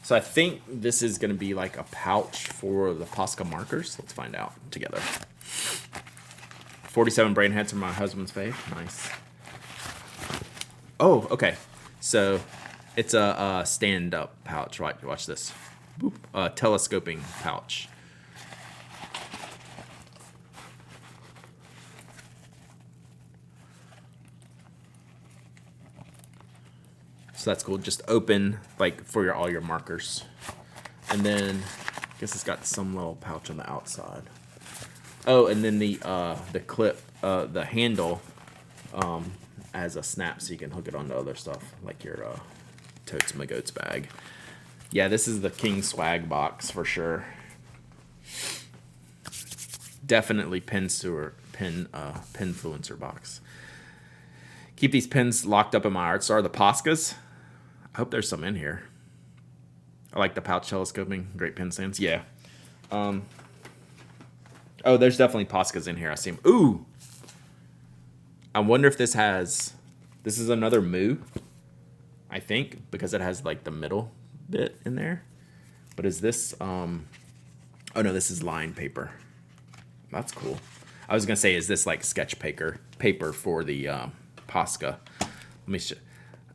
So I think this is going to be like a pouch for the Posca markers. Let's find out together. 47 brain heads are my husband's fave. Nice. Oh, okay. So it's a stand-up pouch. Right, watch this. Boop. Telescoping pouch. So that's cool. Just open like for all your markers, and then I guess it's got some little pouch on the outside. Oh, and then the clip, the handle, as a snap, so you can hook it onto other stuff like your Totes My Goats bag. Yeah, this is the King swag box for sure. Definitely pinfluencer box. Keep these pins locked up in my art star. The Poscas. I hope there's some in here. I like the pouch telescoping. Great pin stands. Yeah. Oh, there's definitely Poscas in here. I see them. Ooh. I wonder if this has... This is another Moo, I think, because it has like the middle bit in there. But is this... Oh, no, this is lined paper. That's cool. I was going to say, is this like sketch paper for the Posca? Let me show.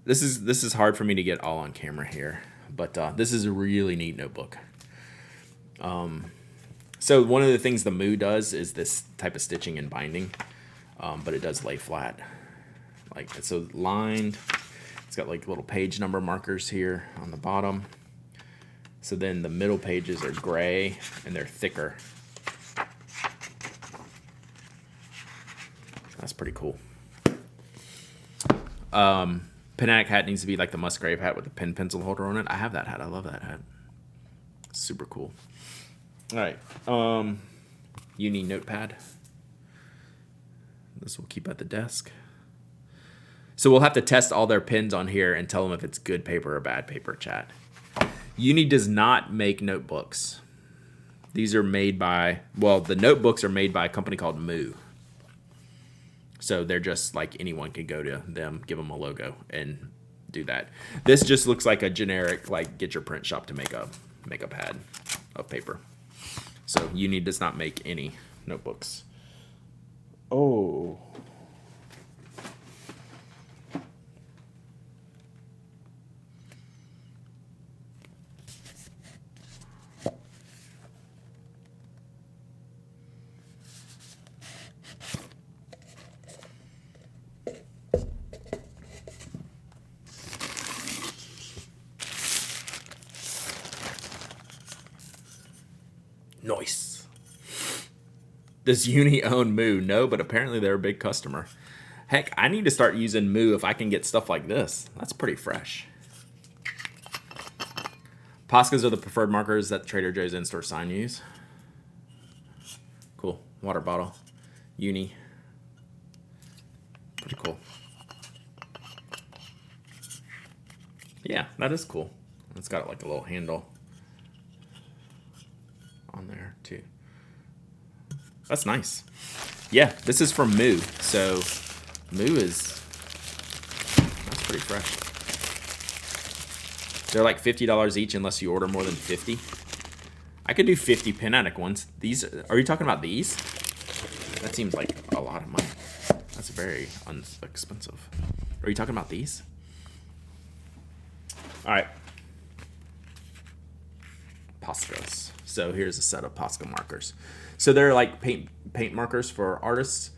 This is hard for me to get all on camera here, but this is a really neat notebook. So one of the things the Moo does is this type of stitching and binding, but it does lay flat. Like so lined. It's got like little page number markers here on the bottom. So then the middle pages are gray and they're thicker. That's pretty cool. Pen Addict hat needs to be like the Musgrave hat with the pen pencil holder on it. I have that hat. I love that hat. Super cool. All right. Uni notepad. This will keep at the desk. So we'll have to test all their pens on here and tell them if it's good paper or bad paper, chat. Uni does not make notebooks. These are made by, well, the notebooks are made by a company called Moo. So they're just like anyone can go to them, give them a logo, and do that. This just looks like a generic, like get your print shop to make a pad of paper. So Uni does not make any notebooks. Oh. Nice. Does Uni own Moo? No, but apparently they're a big customer. Heck, I need to start using Moo if I can get stuff like this. That's pretty fresh. Poscas are the preferred markers that Trader Joe's in-store sign use. Cool. Water bottle. Uni. Pretty cool. Yeah, that is cool. It's got like a little handle on there too. That's nice. Yeah, this is from Moo. So Moo is, that's pretty fresh. They're like $50 each unless you order more than 50. I could do 50 Pen Addict ones. These, are you talking about these? That seems like a lot of money. That's very inexpensive. Are you talking about these? All right. Poscas. So here's a set of Posca markers. So they're like paint markers for artists.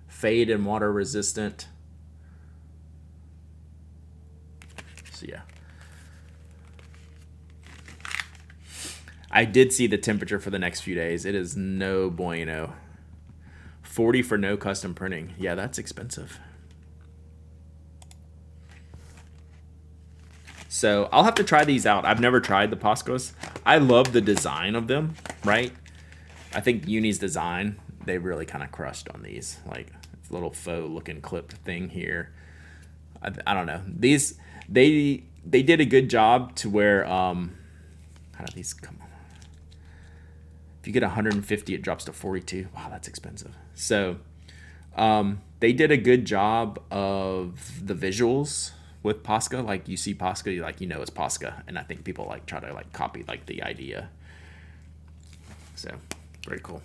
Fade and water resistant. So yeah. I did see the temperature for the next few days. It is no bueno. 40 for no custom printing. Yeah, that's expensive. So I'll have to try these out. I've never tried the Poscas. I love the design of them, right? I think Uni's design, they really kind of crushed on these. Like, it's a little faux looking clipped thing here. I don't know. These, they did a good job to where, how do these come on? If you get 150, it drops to 42. Wow, that's expensive. So, they did a good job of the visuals with Posca. Like, you see Posca, you know it's Posca, and I think people like try to like copy like the idea. So, very cool.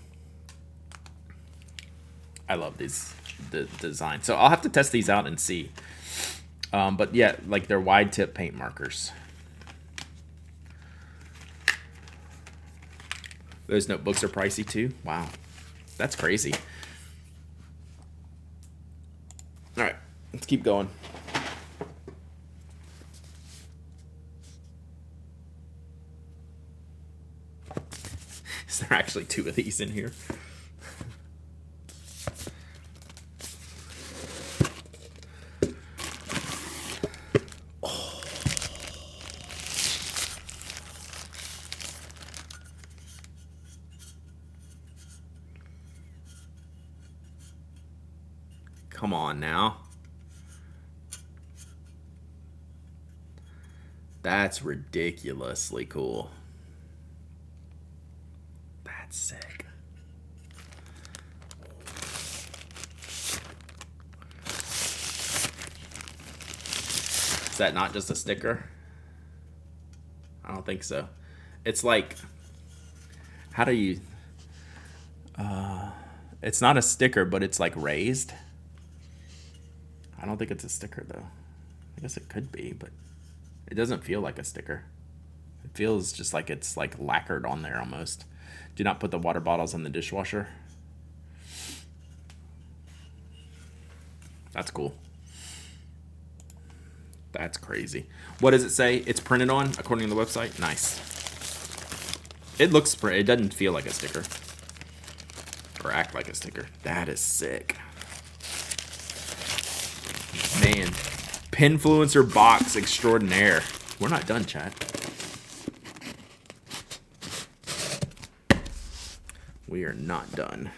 I love the design. So I'll have to test these out and see. But yeah, like they're wide tip paint markers. Those notebooks are pricey too. Wow, that's crazy. All right, let's keep going. Is there actually 2 of these in here? Come on now. That's ridiculously cool. That's sick. Is that not just a sticker? I don't think so. It's like, how do you... it's not a sticker, but it's like raised. I don't think it's a sticker though. I guess it could be, but it doesn't feel like a sticker. It feels just like it's like lacquered on there almost. Do not put the water bottles in the dishwasher. That's cool. That's crazy. What does it say it's printed on according to the website? Nice. It looks, it doesn't feel like a sticker. Or act like a sticker. That is sick. Man. Pinfluencer box extraordinaire. We're not done, chat. We are not done.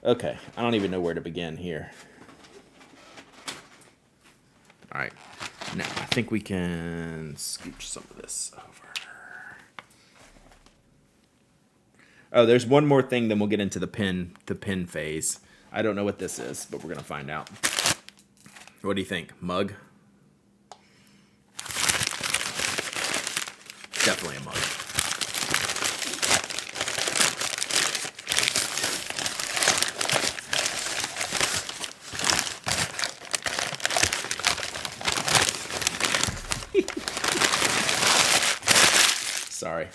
Okay, I don't even know where to begin here. All right, now I think we can scooch some of this over. Oh, there's one more thing, then we'll get into the pin phase. I don't know what this is, but we're gonna find out. What do you think? Mug? Definitely a mug. Sorry.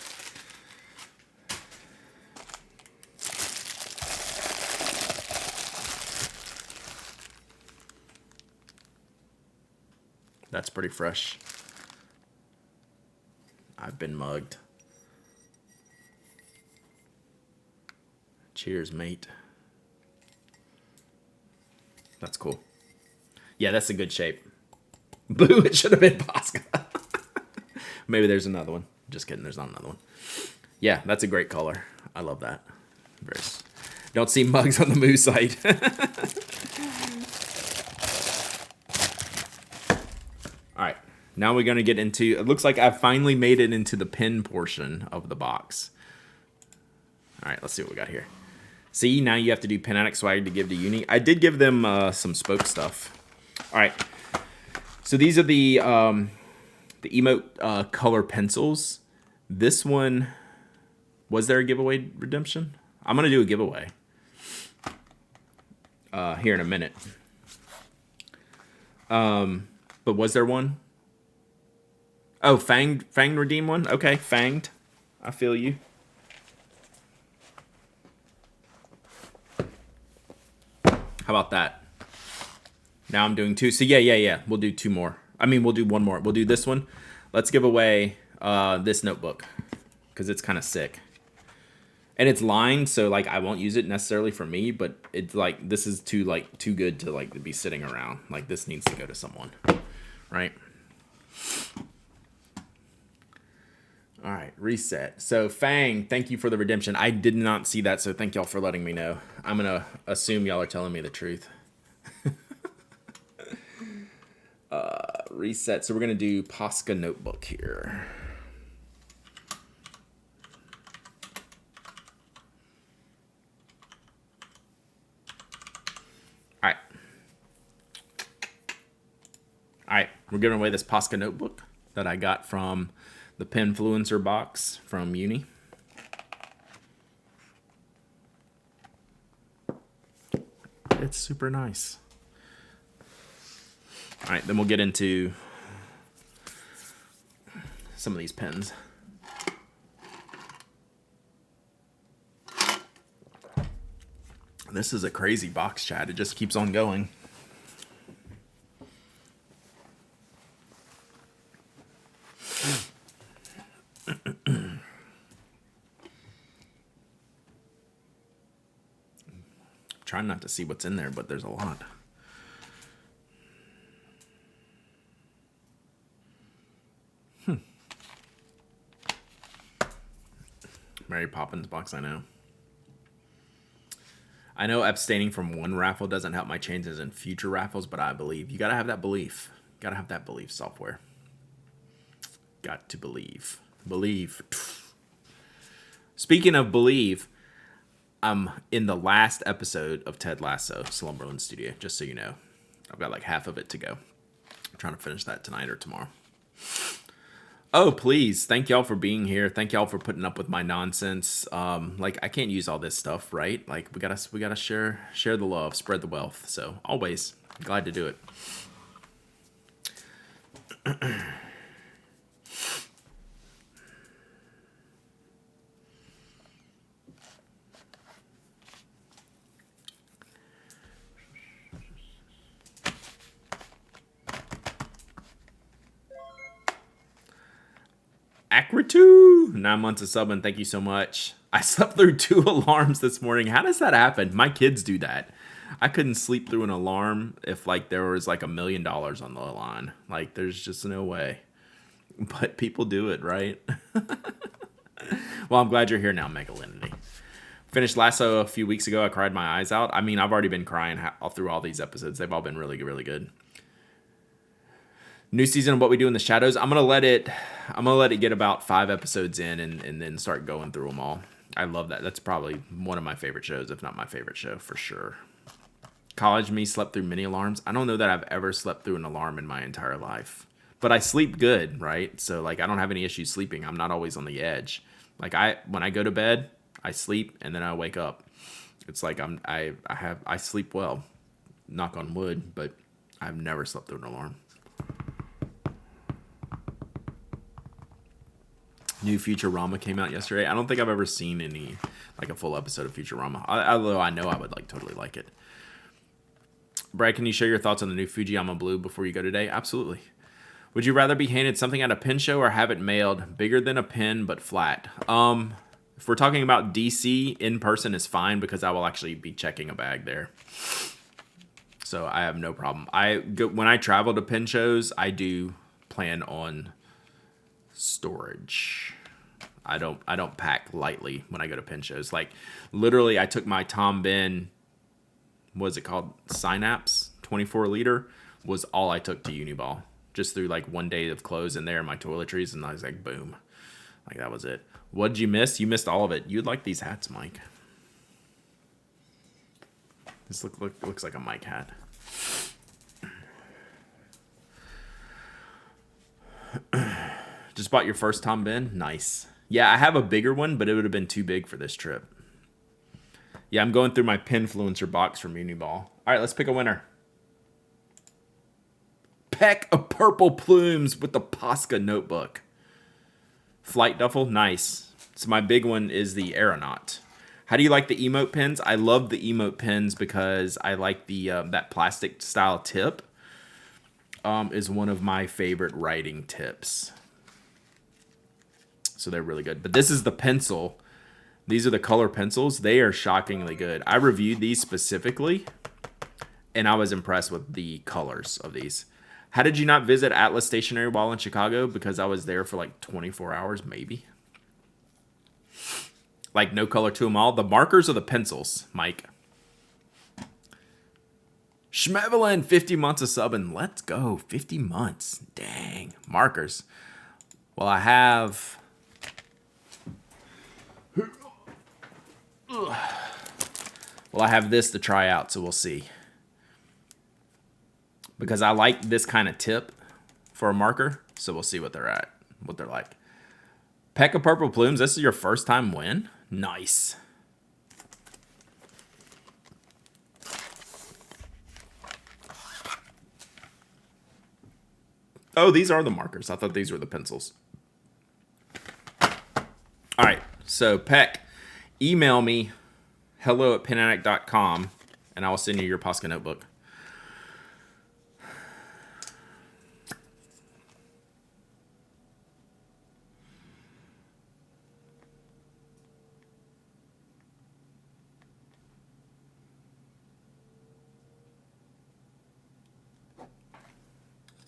That's pretty fresh. I've been mugged. Cheers, mate. That's cool. Yeah, that's a good shape. Boo, it should have been Posca. Maybe there's another one. Just kidding, there's not another one. Yeah, that's a great color. I love that. Don't see mugs on the Moo site. All right, now we're going to get into, it looks like I've finally made it into the pin portion of the box. All right, let's see what we got here. See, now you have to do pin addict swag to give to Uni. I did give them some spoke stuff. All right, so these are the emote color pencils. This one, was there a giveaway redemption? I'm going to do a giveaway here in a minute. But was there one? Oh, Fanged redeem one? Okay, Fanged. I feel you. How about that? Now I'm doing 2. So yeah. We'll do 2 more. I mean, we'll do 1 more. We'll do this one. Let's give away this notebook because it's kind of sick. And it's lined, so like I won't use it necessarily for me, but it's like this is too good to like be sitting around. Like this needs to go to someone, right? All right, reset. So Fang, thank you for the redemption. I did not see that, so thank y'all for letting me know. I'm gonna assume y'all are telling me the truth. Reset. So we're gonna do Posca notebook here. All right. All right, we're giving away this Posca notebook that I got from the Penfluencer box from Uni. It's super nice. All right, then we'll get into some of these pens. This is a crazy box, chat. It just keeps on going. Trying not to see what's in there, but there's a lot. Mary Poppins box, I know. I know abstaining from one raffle doesn't help my chances in future raffles, but I believe. You gotta have that belief. Gotta have that belief, software. Got to believe. Believe. Speaking of believe, I'm in the last episode of Ted Lasso, Slumberland Studio, just so you know. I've got like half of it to go. I'm trying to finish that tonight or tomorrow. Oh, please. Thank y'all for being here. Thank y'all for putting up with my nonsense. Like I can't use all this stuff, right? Like we gotta share the love, spread the wealth. So always glad to do it. Acritu, 9 months of subbing. Thank you so much. I slept through 2 alarms this morning. How does that happen? My kids do that. I couldn't sleep through an alarm if like there was like $1 million on the line. Like there's just no way. But people do it, right? Well, I'm glad you're here now, Megalinity. Finished Lasso a few weeks ago. I cried my eyes out. I mean, I've already been crying all through all these episodes. They've all been really, really good. New season of What We Do in the Shadows. I'm gonna let it get about 5 episodes in and then start going through them all. I love that. That's probably one of my favorite shows, if not my favorite show for sure. College me slept through many alarms. I don't know that I've ever slept through an alarm in my entire life, but I sleep good, right? So like I don't have any issues sleeping. I'm not always on the edge. Like when I go to bed, I sleep and then I wake up. It's like I sleep well. Knock on wood, but I've never slept through an alarm. New Futurama came out yesterday. I don't think I've ever seen any, like a full episode of Futurama. Although I know I would like totally like it. Brad, can you share your thoughts on the new Fujiyama Blue before you go today? Absolutely. Would you rather be handed something at a pen show or have it mailed? Bigger than a pen, but flat. If we're talking about DC, in person is fine because I will actually be checking a bag there. So I have no problem. When I travel to pen shows, I do plan on storage. I don't pack lightly when I go to pen shows. Like literally I took my Tom Ben, what is it called? Synapse 24 liter was all I took to Uni-ball. Just through like one day of clothes in there and my toiletries, and I was like, boom. Like that was it. What did you miss? You missed all of it. You'd like these hats, Mike. This looks like a Mike hat. Just bought your first Tom Ben? Nice. Yeah, I have a bigger one, but it would have been too big for this trip. Yeah, I'm going through my Penfluencer box from Uni-ball. All right, let's pick a winner. Peck of purple plumes with the Posca notebook. Flight duffel, nice. So my big one is the Aeronaut. How do you like the emote pens? I love the emote pens because I like the that plastic style tip. Is one of my favorite writing tips. So they're really good. But this is the pencil. These are the color pencils. They are shockingly good. I reviewed these specifically, and I was impressed with the colors of these. How did you not visit Atlas Stationery while in Chicago? Because I was there for like 24 hours, maybe. Like no color to them all. The markers or the pencils, Mike? Schmevelin, 50 months of subbing. Let's go. 50 months. Dang. Markers. Well, I have... Well, I have this to try out, so we'll see. Because I like this kind of tip for a marker, so we'll see what they're at, what they're like. Peck of Purple Plumes, this is your first time win? Nice. Oh, these are the markers. I thought these were the pencils. All right, so Peck, email me hello@penaddict.com, and I will send you your Posca notebook.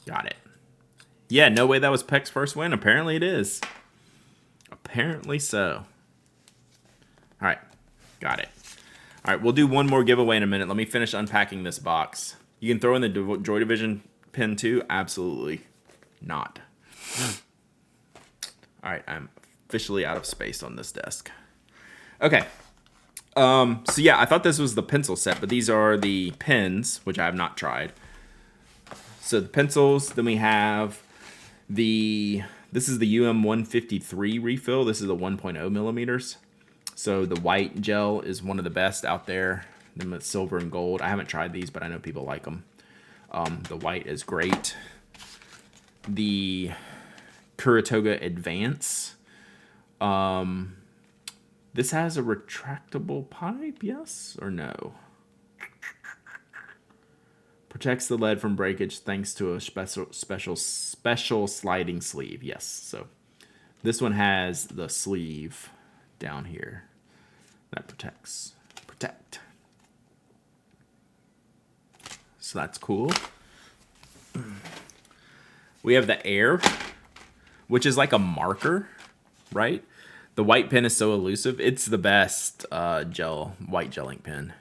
Got it. Yeah, no way that was Peck's first win. Apparently it is. Apparently so. All right, got it. All right, we'll do one more giveaway in a minute. Let me finish unpacking this box. You can throw in the Joy Division pin too? Absolutely not. All right, I'm officially out of space on this desk. Okay. So yeah, I thought this was the pencil set, but these are the pens, which I have not tried. So the pencils, then we have this is the UM153 refill. This is the 1.0 millimeters. So the white gel is one of the best out there. Then the silver and gold. I haven't tried these, but I know people like them. The white is great. The Kuratoga Advance. This has a retractable pipe, yes or no? Protects the lead from breakage thanks to a special sliding sleeve. Yes, so this one has the sleeve down here that protect. So that's cool. We have the Air, which is like a marker, right? The white pen is so elusive. It's the best white gel ink pen.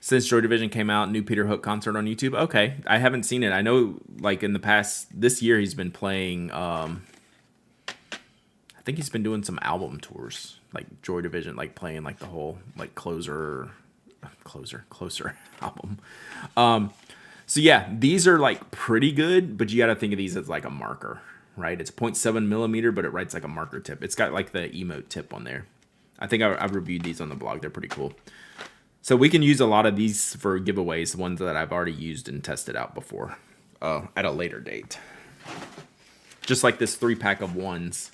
Since Joy Division came out, new Peter Hook concert on YouTube. Okay, I haven't seen it. I know, like in the past, this year he's been playing. I think he's been doing some album tours, like Joy Division, like playing like the whole like closer album. So yeah, these are like pretty good, but you got to think of these as like a marker, right? It's 0.7 millimeter, but it writes like a marker tip. It's got like the emote tip on there. I think I've reviewed these on the blog. They're pretty cool. So we can use a lot of these for giveaways, the ones that I've already used and tested out before at a later date. Just like this 3-pack of ones.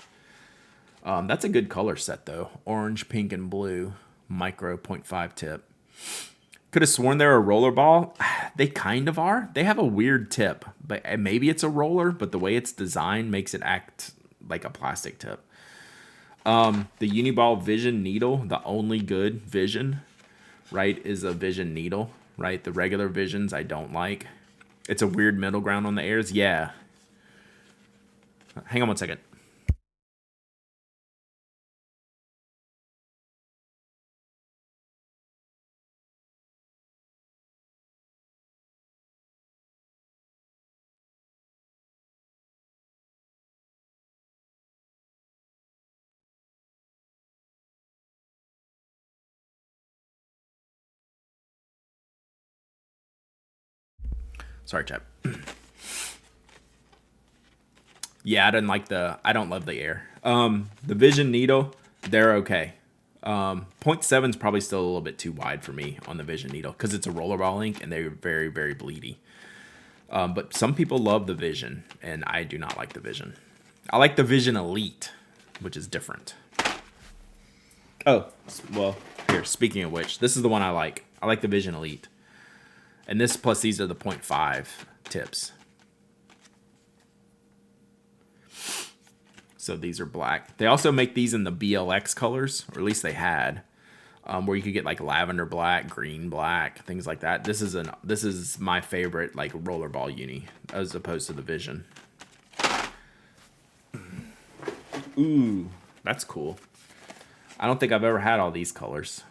That's a good color set, though. Orange, pink, and blue. Micro 0.5 tip. Could have sworn they're a roller ball. They kind of are. They have a weird tip. But maybe it's a roller, but the way it's designed makes it act like a plastic tip. The Uni-ball Vision needle, the only good Vision, right, is a Vision needle, right? The regular Visions I don't like. It's a weird middle ground on the Airs. Yeah. Hang on one second. Sorry, chap. Yeah, I don't love the Air. The Vision needle, they're okay. 0.7 is probably still a little bit too wide for me on the Vision needle because it's a rollerball ink and they're very, very bleedy. But some people love the Vision, and I do not like the Vision. I like the Vision Elite, which is different. Oh, well, here, speaking of which, this is the one I like. I like the Vision Elite. And this plus these are the 0.5 tips. So these are black. They also make these in the BLX colors, or at least they had, where you could get like lavender black, green black, things like that. This is my favorite like rollerball uni as opposed to the Vision. Ooh, that's cool. I don't think I've ever had all these colors.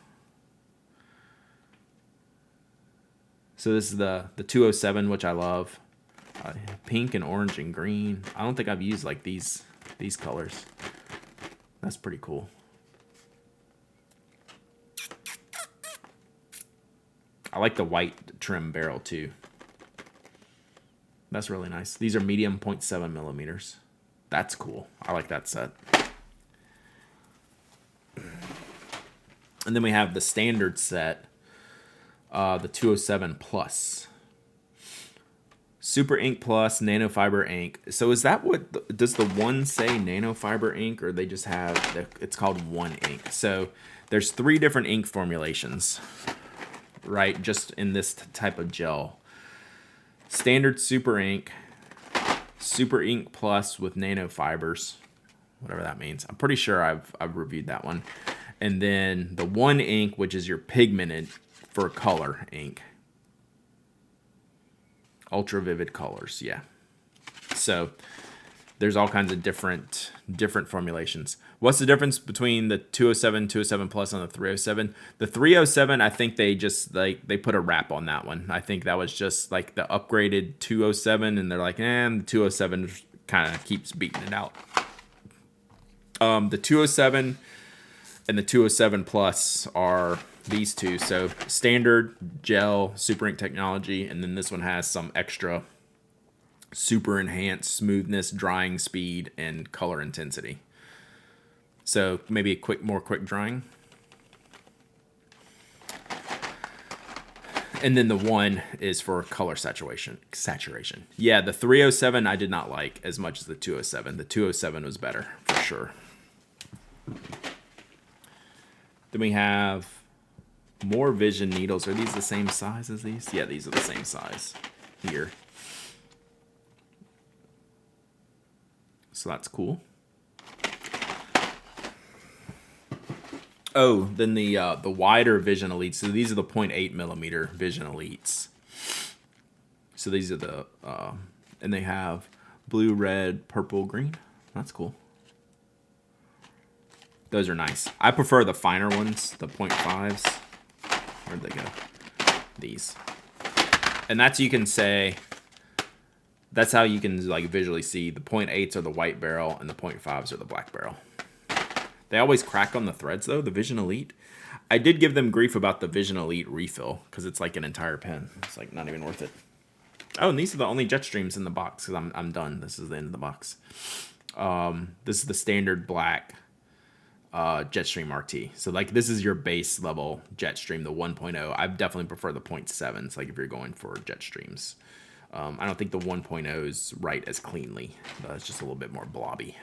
So this is the 207, which I love. Pink and orange and green. I don't think I've used like these colors. That's pretty cool. I like the white trim barrel too. That's really nice. These are medium 0.7 millimeters. That's cool. I like that set. And then we have the standard set, the 207 Plus. Super Ink Plus, Nanofiber ink. So is that what, does the one say Nanofiber ink, or they just have, it's called one ink? So there's 3 different ink formulations, right? Just in this type of gel. Standard Super Ink, Super Ink Plus with nanofibers, whatever that means. I'm pretty sure I've reviewed that one. And then the one ink, which is your pigmented for color ink. Ultra vivid colors, yeah. So there's all kinds of different formulations. What's the difference between the 207, 207 Plus, and the 307? The 307, I think they just they put a wrap on that one. I think that was just like the upgraded 207, and they're like, the 207 kind of keeps beating it out. The 207 and the 207 Plus are these two. So standard gel super ink technology, and then this one has some extra super enhanced smoothness, drying speed, and color intensity. So maybe a more quick drying. And then the one is for color saturation. Yeah, the 307 I did not like as much as the 207. The 207 was better for sure. Then we have more Vision needles. Are these the same size as these? Yeah, these are the same size here. So that's cool. Oh, then the wider Vision Elites. So these are the 0.8 millimeter Vision Elites. So these are the and they have blue, red, purple, green. That's cool. Those are nice. I prefer the finer ones, the 0.5s. Where'd they go? These. And that's, you can say, that's how you can like visually see the 0.8s are the white barrel and the 0.5s are the black barrel. They always crack on the threads though, the Vision Elite. I did give them grief about the Vision Elite refill because it's like an entire pen. It's like not even worth it. Oh, and these are the only Jetstreams in the box because I'm done. This is the end of the box. This is the standard black Jetstream RT. So like this is your base level Jetstream, the 1.0. I definitely prefer the 0.7s, like if you're going for Jetstreams. I don't think the 1.0s write as cleanly. It's just a little bit more blobby.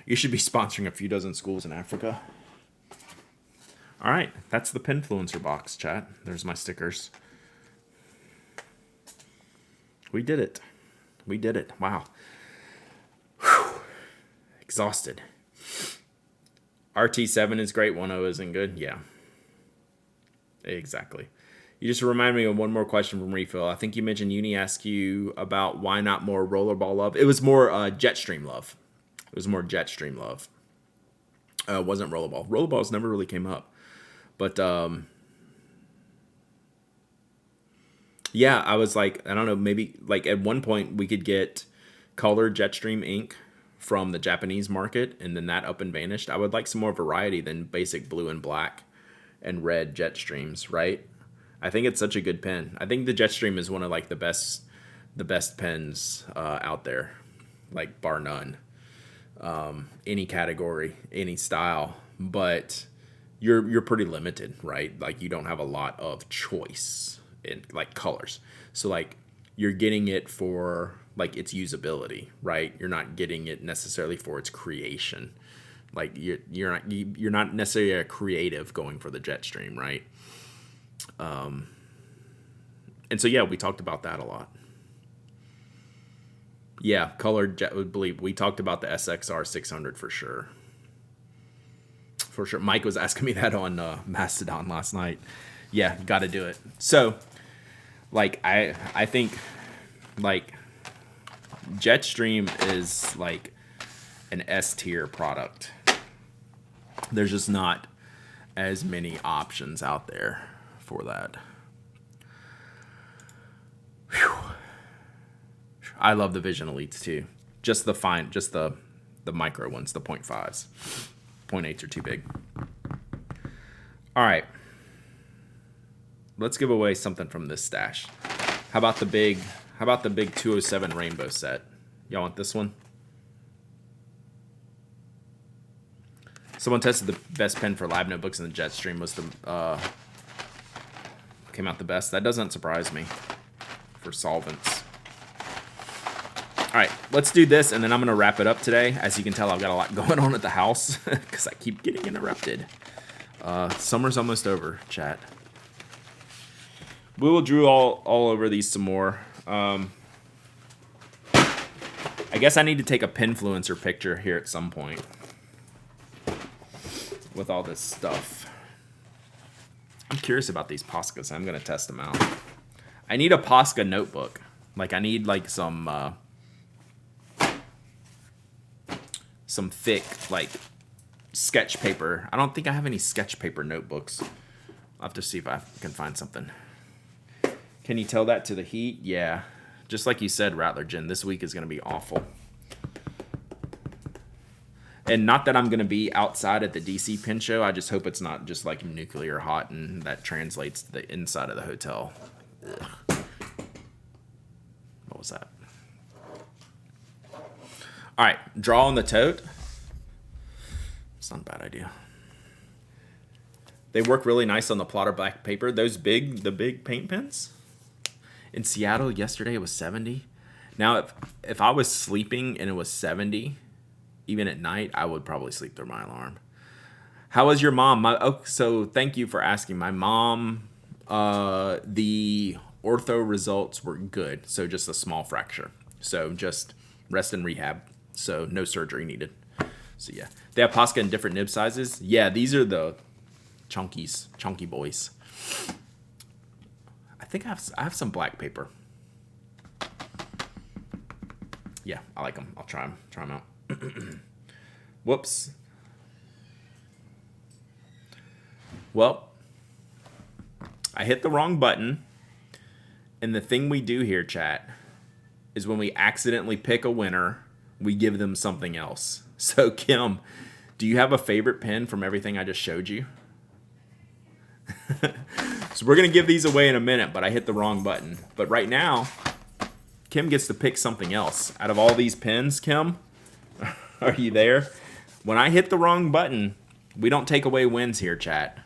You should be sponsoring a few dozen schools in Africa. All right, that's the Penfluencer box, chat. There's my stickers. We did it. We did it. Wow. Whew. Exhausted. RT7 is great, 1.0 isn't good. Yeah. Exactly. You just remind me of one more question from Refill. I think you mentioned Uni asked you about why not more rollerball love. It was more Jetstream love. It was more Jetstream love. It wasn't rollerball. Rollerballs never really came up. But yeah, I was like, I don't know, maybe like at one point we could get colored Jetstream ink from the Japanese market, and then that up and vanished. I would like some more variety than basic blue and black and red Jetstreams, right? I think it's such a good pen. I think the Jetstream is one of like the best pens out there, like bar none. Any category, any style, but you're pretty limited, right? Like you don't have a lot of choice in like colors. So like you're getting it for like its usability, right? You're not getting it necessarily for its creation. Like you're not necessarily a creative going for the Jetstream, right? And so yeah, we talked about that a lot. Yeah, colored jet would believe we talked about the SXR 600 for sure. For sure. Mike was asking me that on Mastodon last night. Yeah, got to do it. So, like, I think, like, Jetstream is, like, an S-tier product. There's just not as many options out there for that. Whew. I love the Vision Elites too. Just the micro ones, the 0.5s. 0.8s are too big. All right. Let's give away something from this stash. How about the big 207 rainbow set? Y'all want this one? Someone tested the best pen for lab notebooks, and the Jetstream was came out the best. That doesn't surprise me for solvents. All right, let's do this, and then I'm going to wrap it up today. As you can tell, I've got a lot going on at the house because I keep getting interrupted. Summer's almost over, chat. We will drew all over these some more. I guess I need to take a Pinfluencer picture here at some point with all this stuff. I'm curious about these Poscas. I'm going to test them out. I need a Posca notebook. Like, I need, like, some thick, like, sketch paper. I don't think I have any sketch paper notebooks. I'll have to see if I can find something. Can you tell that to the heat? Yeah. Just like you said, Rattler Jen, this week is going to be awful. And not that I'm going to be outside at the DC Pen Show. I just hope it's not just like nuclear hot and that translates to the inside of the hotel. Ugh. What was that? All right, draw on the tote. It's not a bad idea. They work really nice on the plotter black paper. The big paint pens. In Seattle yesterday it was 70. Now if I was sleeping and it was 70, even at night, I would probably sleep through my alarm. How was your mom? So thank you for asking. My mom, the ortho results were good. So just a small fracture. So just rest and rehab. So no surgery needed. So yeah. They have Posca in different nib sizes. Yeah, these are the chunky boys. I think I have some black paper. Yeah, I like them. I'll try them out. Whoops. Well, I hit the wrong button. And the thing we do here, chat, is when we accidentally pick a winner, we give them something else. So, Kim, do you have a favorite pen from everything I just showed you? So we're going to give these away in a minute, but I hit the wrong button. But right now, Kim gets to pick something else. Out of all these pens, Kim, are you there? When I hit the wrong button, we don't take away wins here, chat.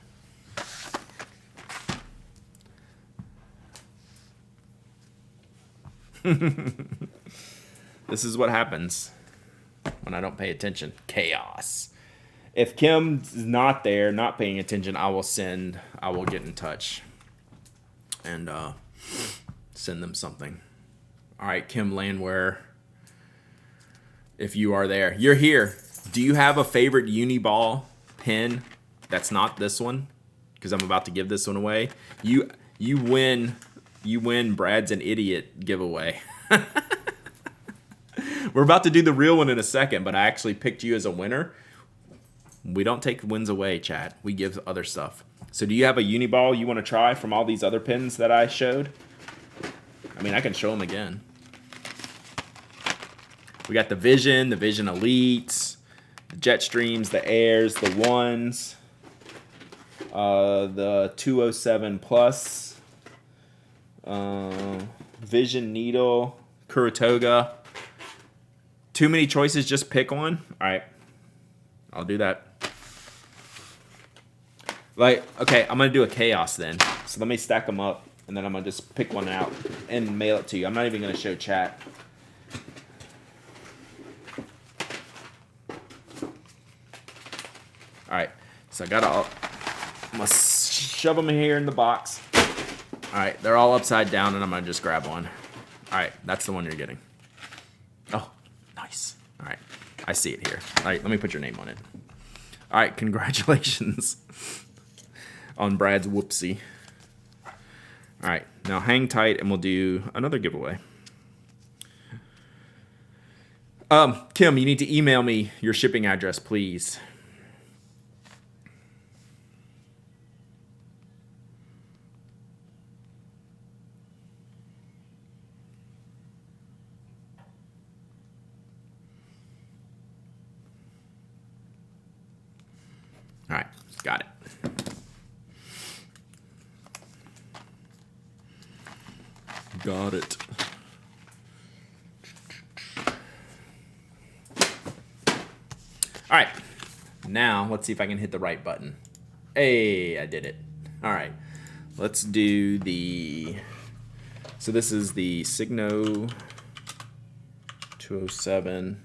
This is what happens when I don't pay attention. Chaos. If Kim's not there, not paying attention, I will get in touch and send them something. All right, Kim Landwehr, if you are there, you're here. Do you have a favorite Uni-ball pen that's not this one? Because I'm about to give this one away. You win Brad's an idiot giveaway. We're about to do the real one in a second, but I actually picked you as a winner. We don't take wins away, chat. We give other stuff. So do you have a Uni-ball you want to try from all these other pens that I showed? I mean, I can show them again. We got the Vision Elites, the Jetstreams, the Airs, the Ones, the 207 Plus, Vision Needle, Kuratoga. Too many choices, just pick one? All right, I'll do that. Okay, I'm going to do a chaos then. So let me stack them up, and then I'm going to just pick one out and mail it to you. I'm not even going to show chat. All right, so I'm going to shove them here in the box. All right, they're all upside down, and I'm going to just grab one. All right, that's the one you're getting. Oh, nice. All right, I see it here. All right, let me put your name on it. All right, congratulations on Brad's whoopsie. All right, now hang tight, and we'll do another giveaway. Kim, you need to email me your shipping address, please. All right, got it. Got it. All right, now let's see if I can hit the right button. Hey, I did it. All right, let's do the, so this is the Signo 207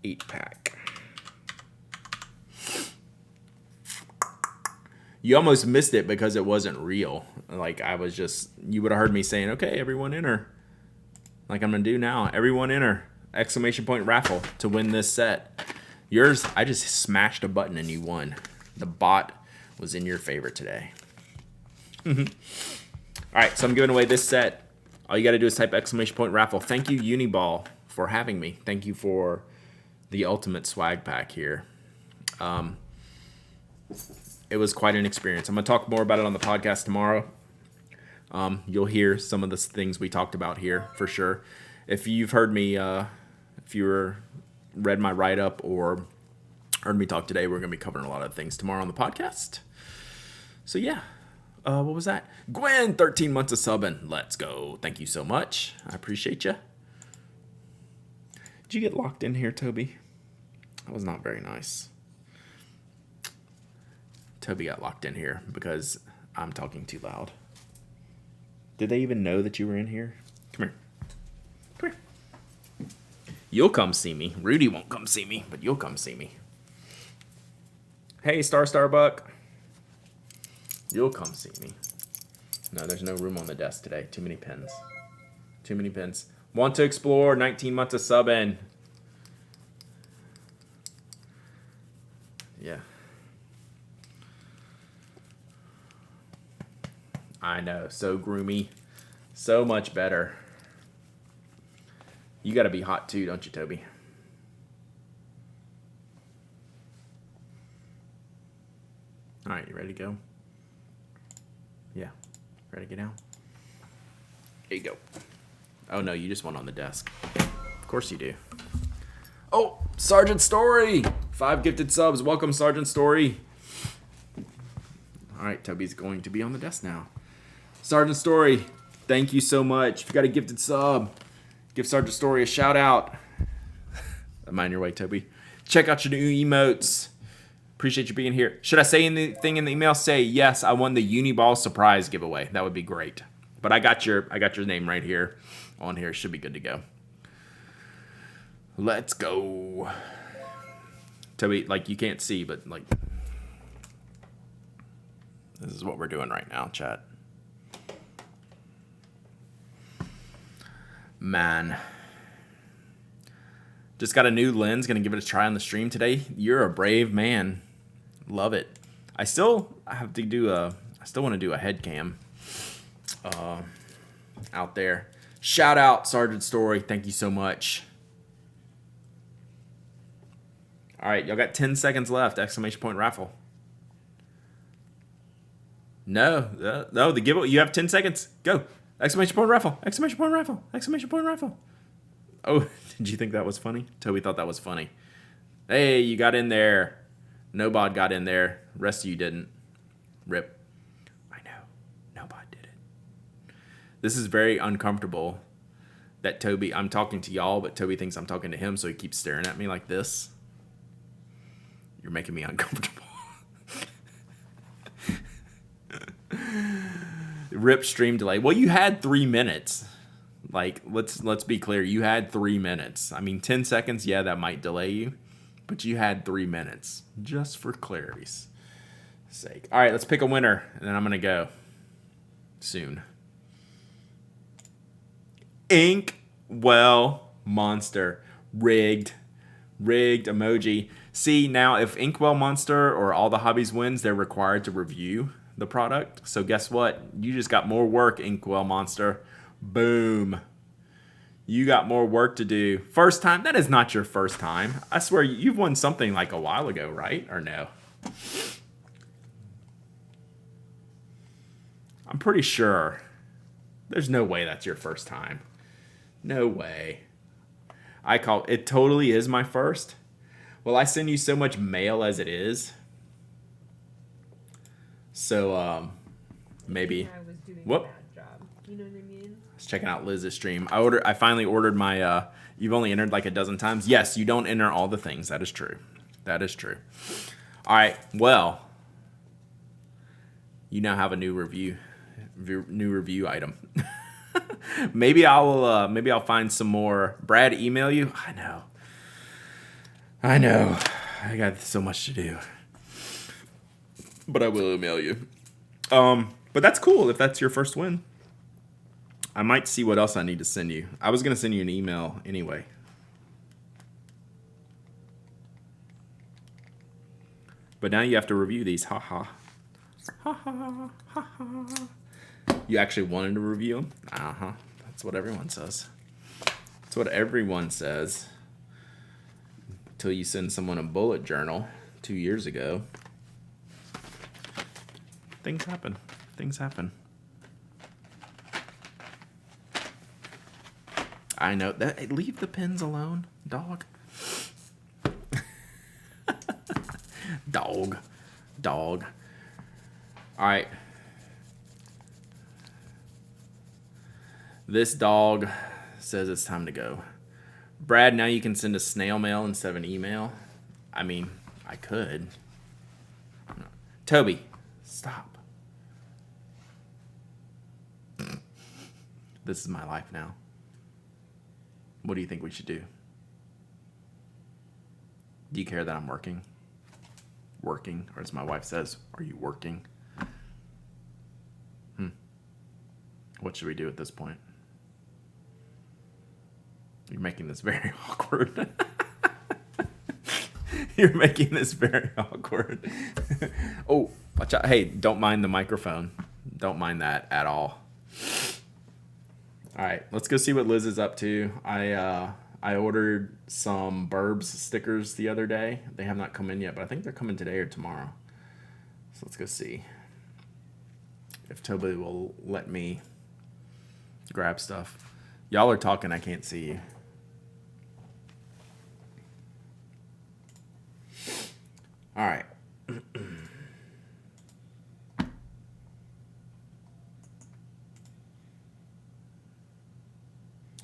8-pack. You almost missed it because it wasn't real. Like I was just, you would have heard me saying, okay, everyone enter. Like I'm going to do now. Everyone enter. Exclamation point raffle to win this set. Yours, I just smashed a button and you won. The bot was in your favor today. All right, so I'm giving away this set. All you got to do is type exclamation point raffle. Thank you, Uni-ball, for having me. Thank you for the ultimate swag pack here. It was quite an experience. I'm going to talk more about it on the podcast tomorrow. You'll hear some of the things we talked about here for sure. If you've heard me, if you read my write-up or heard me talk today, we're going to be covering a lot of things tomorrow on the podcast. So yeah, what was that? Gwen, 13 months of subbing. Let's go. Thank you so much. I appreciate you. Did you get locked in here, Toby? That was not very nice. Toby got locked in here because I'm talking too loud. Did they even know that you were in here? Come here. Come here. You'll come see me. Rudy won't come see me, but you'll come see me. Hey, Starbuck. You'll come see me. No, there's no room on the desk today. Too many pins. Too many pins. Want to explore, 19 months of subbing. Yeah. I know, so groomy. So much better. You gotta be hot too, don't you, Toby? Alright, you ready to go? Yeah. Ready to get down? Here you go. Oh no, you just went on the desk. Of course you do. Oh, Sergeant Story! 5 gifted subs. Welcome, Sergeant Story. Alright, Toby's going to be on the desk now. Sergeant Story, thank you so much. If you got a gifted sub, give Sergeant Story a shout out. Mind your way, Toby. Check out your new emotes. Appreciate you being here. Should I say anything in the email? Say yes, I won the Uni-ball surprise giveaway. That would be great. But I got your name right here on here. Should be good to go. Let's go. Toby, like you can't see, but like this is what we're doing right now, chat. Man. Just got a new lens. Gonna give it a try on the stream today. You're a brave man. Love it. I still want to do a head cam out there. Shout out Sergeant Story. Thank you so much. All right, y'all got 10 seconds left. Exclamation point raffle. No, the giveaway. You have 10 seconds. Go. Exclamation point raffle. Exclamation point raffle. Exclamation point raffle. Oh, did you think that was funny? Toby thought that was funny. Hey, you got in there. No bod got in there. Rest of you didn't. Rip. I know. No bod did it. This is very uncomfortable that Toby, I'm talking to y'all, but Toby thinks I'm talking to him, so he keeps staring at me like this. You're making me uncomfortable. Rip stream delay. Well, you had 3 minutes. Like, let's be clear. You had 3 minutes. I mean, 10 seconds, yeah, that might delay you. But you had 3 minutes. Just for clarity's sake. All right, let's pick a winner. And then I'm going to go. Soon. Inkwell Monster. Rigged emoji. See, now if Inkwell Monster or All the Hobbies wins, they're required to review the product. So guess what? You just got more work, Inkwell Monster. Boom. You got more work to do. First time? That is not your first time. I swear you've won something like a while ago, right? Or no? I'm pretty sure. There's no way that's your first time. No way. It totally is my first. Well, I send you so much mail as it is. So maybe. I was doing Whoop. a bad job. You know what I mean? I was checking out Liz's stream. I finally ordered my. You've only entered like a dozen times. Yes, you don't enter all the things. That is true. That is true. All right. Well, you now have a new review item. Maybe I'll find some more. Brad, email you. I know. I got so much to do. But I will email you. But that's cool if that's your first win. I might see what else I need to send you. I was going to send you an email anyway. But now you have to review these. Ha ha. Ha ha ha ha. You actually wanted to review them? Uh-huh. That's what everyone says. That's what everyone says. Until you send someone a bullet journal 2 years ago. Things happen. Things happen. I know that. Hey, leave the pins alone, dog. Dog. All right. This dog says it's time to go. Brad, now you can send a snail mail instead of an email. I mean, I could. Toby, stop. This is my life now. What do you think we should do? Do you care that I'm working? Working, or as my wife says, are you working? What should we do at this point? You're making this very awkward. You're making this very awkward. Oh, watch out. Hey, don't mind the microphone. Don't mind that at all. All right, let's go see what Liz is up to. I ordered some Burbs stickers the other day. They have not come in yet, but I think they're coming today or tomorrow. So let's go see if Toby will let me grab stuff. Y'all are talking, I can't see you. All right.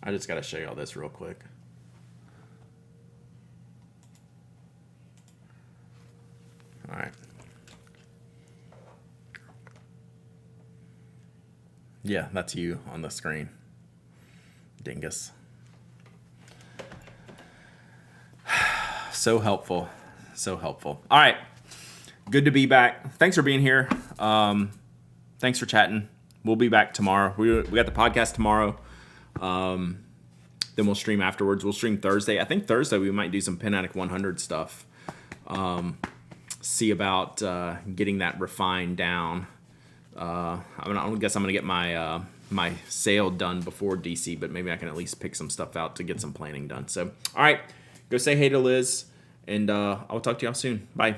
I just got to show y'all this real quick. All right. Yeah, that's you on the screen. Dingus. So helpful. So helpful. All right. Good to be back. Thanks for being here. Thanks for chatting. We'll be back tomorrow. We got the podcast tomorrow. Then we'll stream afterwards. We'll stream Thursday. I think Thursday we might do some Pen Addict 100 stuff. See about getting that refined down. I guess I'm going to get my my sale done before DC, but maybe I can at least pick some stuff out to get some planning done. So, all right, go say hey to Liz, and I will talk to y'all soon. Bye.